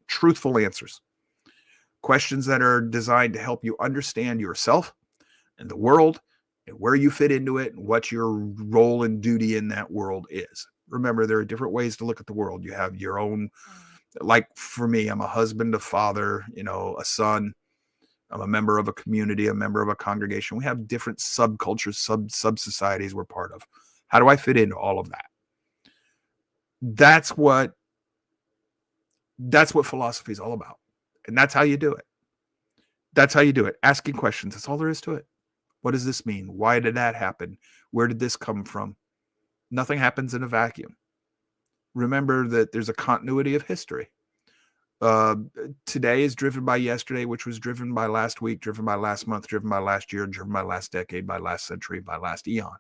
truthful answers, questions that are designed to help you understand yourself and the world and where you fit into it and what your role and duty in that world is. Remember, there are different ways to look at the world. You have your own, like for me, I'm a husband, a father, a son. I'm a member of a community, a member of a congregation. We have different subcultures, sub-societies we're part of. How do I fit into all of that? That's what philosophy is all about. And that's how you do it. That's how you do it. Asking questions. That's all there is to it. What does this mean? Why did that happen? Where did this come from? Nothing happens in a vacuum. Remember that there's a continuity of history. Today is driven by yesterday, which was driven by last week, driven by last month, driven by last year, driven by last decade, by last century, by last eon.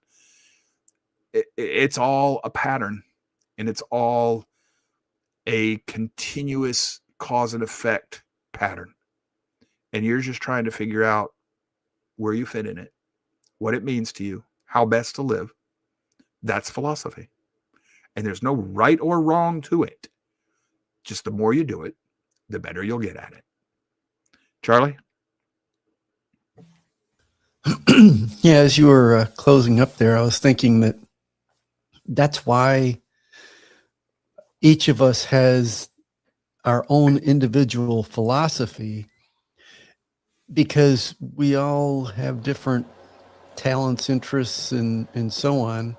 It's all a pattern, and it's all a continuous cause and effect pattern. And you're just trying to figure out where you fit in it, what it means to you, how best to live. That's philosophy. And there's no right or wrong to it. Just the more you do it, the better you'll get at it. Charlie? Yeah, as you were closing up there, I was thinking that's why each of us has our own individual philosophy, because we all have different talents, interests, and so on.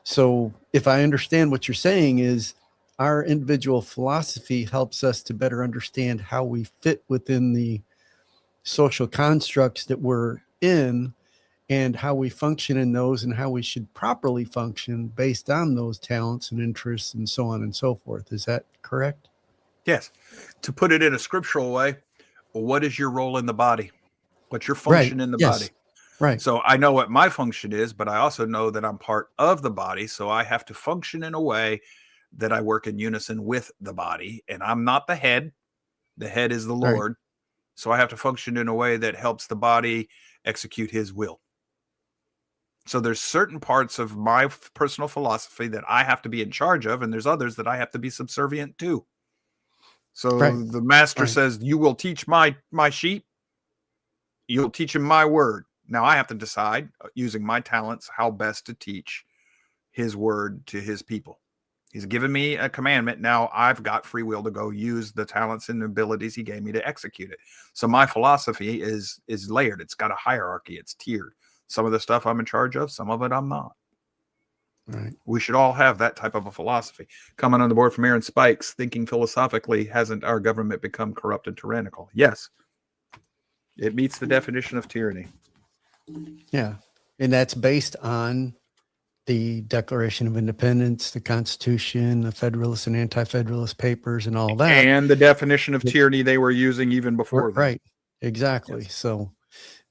So if I understand what you're saying is our individual philosophy helps us to better understand how we fit within the social constructs that we're in and how we function in those and how we should properly function based on those talents and interests and so on and so forth. Is that correct? Yes. To put it in a scriptural way, what is your role in the body? What's your function in the body? Right. So I know what my function is, but I also know that I'm part of the body. So I have to function in a way that I work in unison with the body. And I'm not the head. The head is the Lord. Right. So I have to function in a way that helps the body execute his will. So there's certain parts of my personal philosophy that I have to be in charge of, and there's others that I have to be subservient to. So the master says, you will teach my sheep. You'll teach him my word. Now I have to decide, using my talents, how best to teach his word to his people. He's given me a commandment. Now I've got free will to go use the talents and abilities he gave me to execute it. So my philosophy is layered. It's got a hierarchy. It's tiered. Some of the stuff I'm in charge of, some of it I'm not. Right. We should all have that type of a philosophy. Coming on the board from Aaron Spikes, thinking philosophically, hasn't our government become corrupt and tyrannical? Yes. It meets the definition of tyranny. Yeah. And that's based on the Declaration of Independence, the Constitution, the Federalist and Anti-Federalist Papers, and all that. And the definition of tyranny they were using even before that. Right. Exactly. Yes. So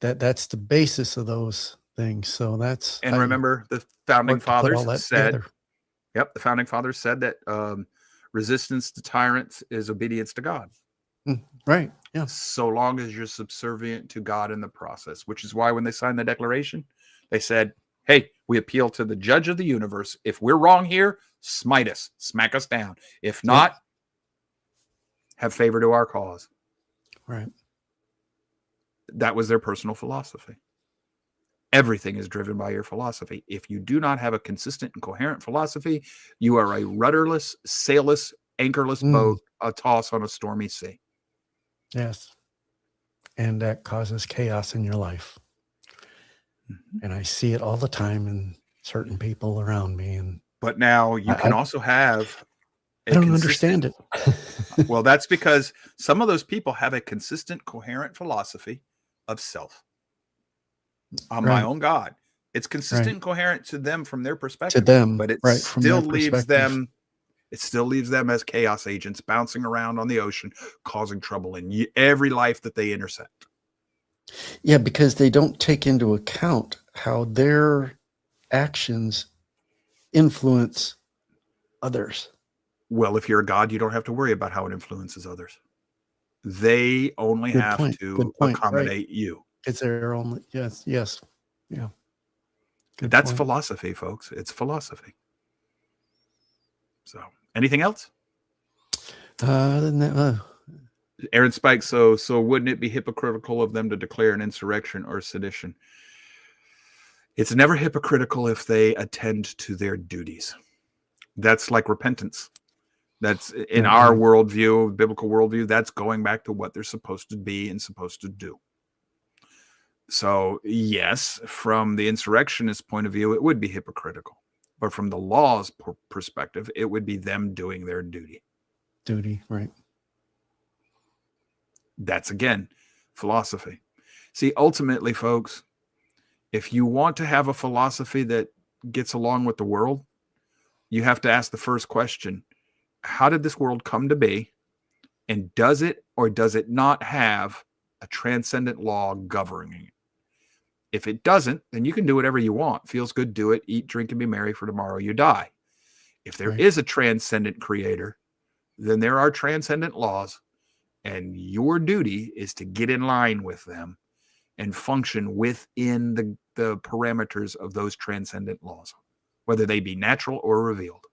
that's the basis of those things. So that's And how you remember, the founding work to put all fathers that said, together. yep, the founding fathers said that resistance to tyrants is obedience to God. Right. Yeah. So long as you're subservient to God in the process, which is why when they signed the Declaration, they said, hey, we appeal to the judge of the universe. If we're wrong here, smite us, smack us down. If not, have favor to our cause. Right. That was their personal philosophy. Everything is driven by your philosophy. If you do not have a consistent and coherent philosophy, you are a rudderless, sailless, anchorless boat, a toss on a stormy sea. Yes. And that causes chaos in your life. And I see it all the time in certain people around me. And But now you can also have I don't understand it. Well, that's because some of those people have a consistent, coherent philosophy of self. I'm my own God. It's consistent and coherent to them from their perspective, to them, but it right, from their still leaves perspective. them as chaos agents bouncing around on the ocean, causing trouble in every life that they intersect. Yeah, because they don't take into account how their actions influence others. Well, if you're a God, you don't have to worry about how it influences others. They only Good have point. Good to point. Right. accommodate you. It's their only, yes, yeah. Good That's point. philosophy, folks. It's philosophy. So, anything else? Aaron Spike, so wouldn't it be hypocritical of them to declare an insurrection or sedition? It's never hypocritical if they attend to their duties. That's like repentance. That's in our worldview, biblical worldview, that's going back to what they're supposed to be and supposed to do. So, yes, from the insurrectionist point of view, it would be hypocritical. But from the law's perspective, it would be them doing their duty. Right. That's, again, philosophy. See, ultimately, folks, if you want to have a philosophy that gets along with the world, you have to ask the first question: how did this world come to be? And does it or does it not have a transcendent law governing it? If it doesn't, then you can do whatever you want. Feels good, do it. Eat, drink, and be merry, for tomorrow you die. If there is a transcendent creator, then there are transcendent laws, and your duty is to get in line with them and function within the parameters of those transcendent laws, whether they be natural or revealed.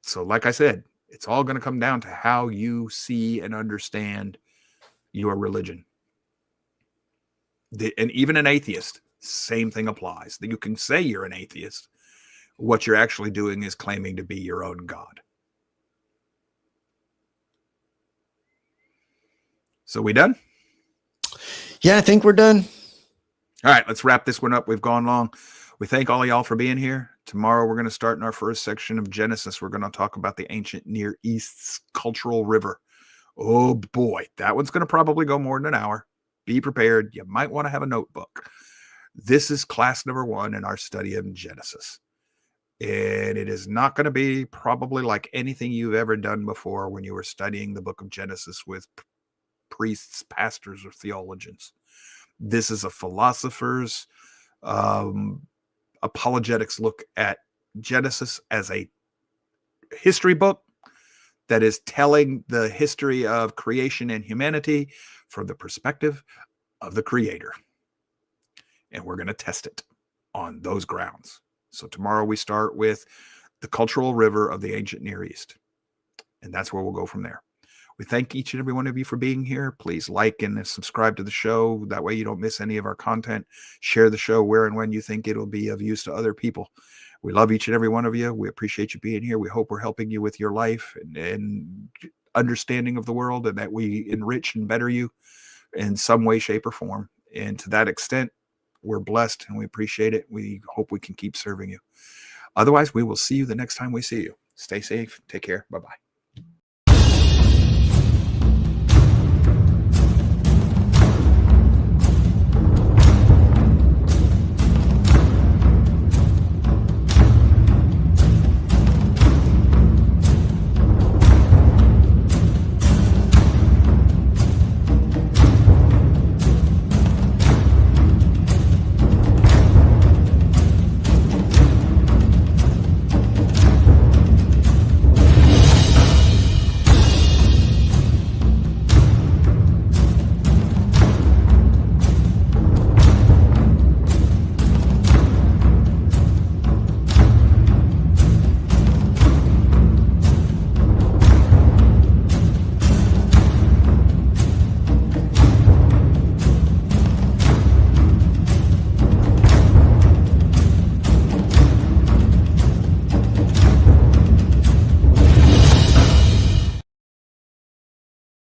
So, like I said, it's all going to come down to how you see and understand your religion. And even an atheist, same thing applies. You can say you're an atheist. What you're actually doing is claiming to be your own God. So we done? Yeah, I think we're done. All right, let's wrap this one up. We've gone long. We thank all of y'all for being here. Tomorrow we're going to start in our first section of Genesis. We're going to talk about the ancient Near East's cultural river. Oh boy, that one's going to probably go more than an hour. Be prepared. You might want to have a notebook. This is class number 1 in our study of Genesis. And it is not going to be probably like anything you've ever done before when you were studying the book of Genesis with priests, pastors, or theologians. This is a philosopher's apologetics look at Genesis as a history book that is telling the history of creation and humanity from the perspective of the Creator. And we're going to test it on those grounds. So tomorrow we start with the cultural river of the ancient Near East. And that's where we'll go from there. We thank each and every one of you for being here. Please like and subscribe to the show. That way you don't miss any of our content. Share the show where and when you think it'll be of use to other people. We love each and every one of you. We appreciate you being here. We hope we're helping you with your life and understanding of the world, and that we enrich and better you in some way, shape, or form. And to that extent, we're blessed and we appreciate it. We hope we can keep serving you. Otherwise, we will see you the next time we see you. Stay safe. Take care. Bye-bye.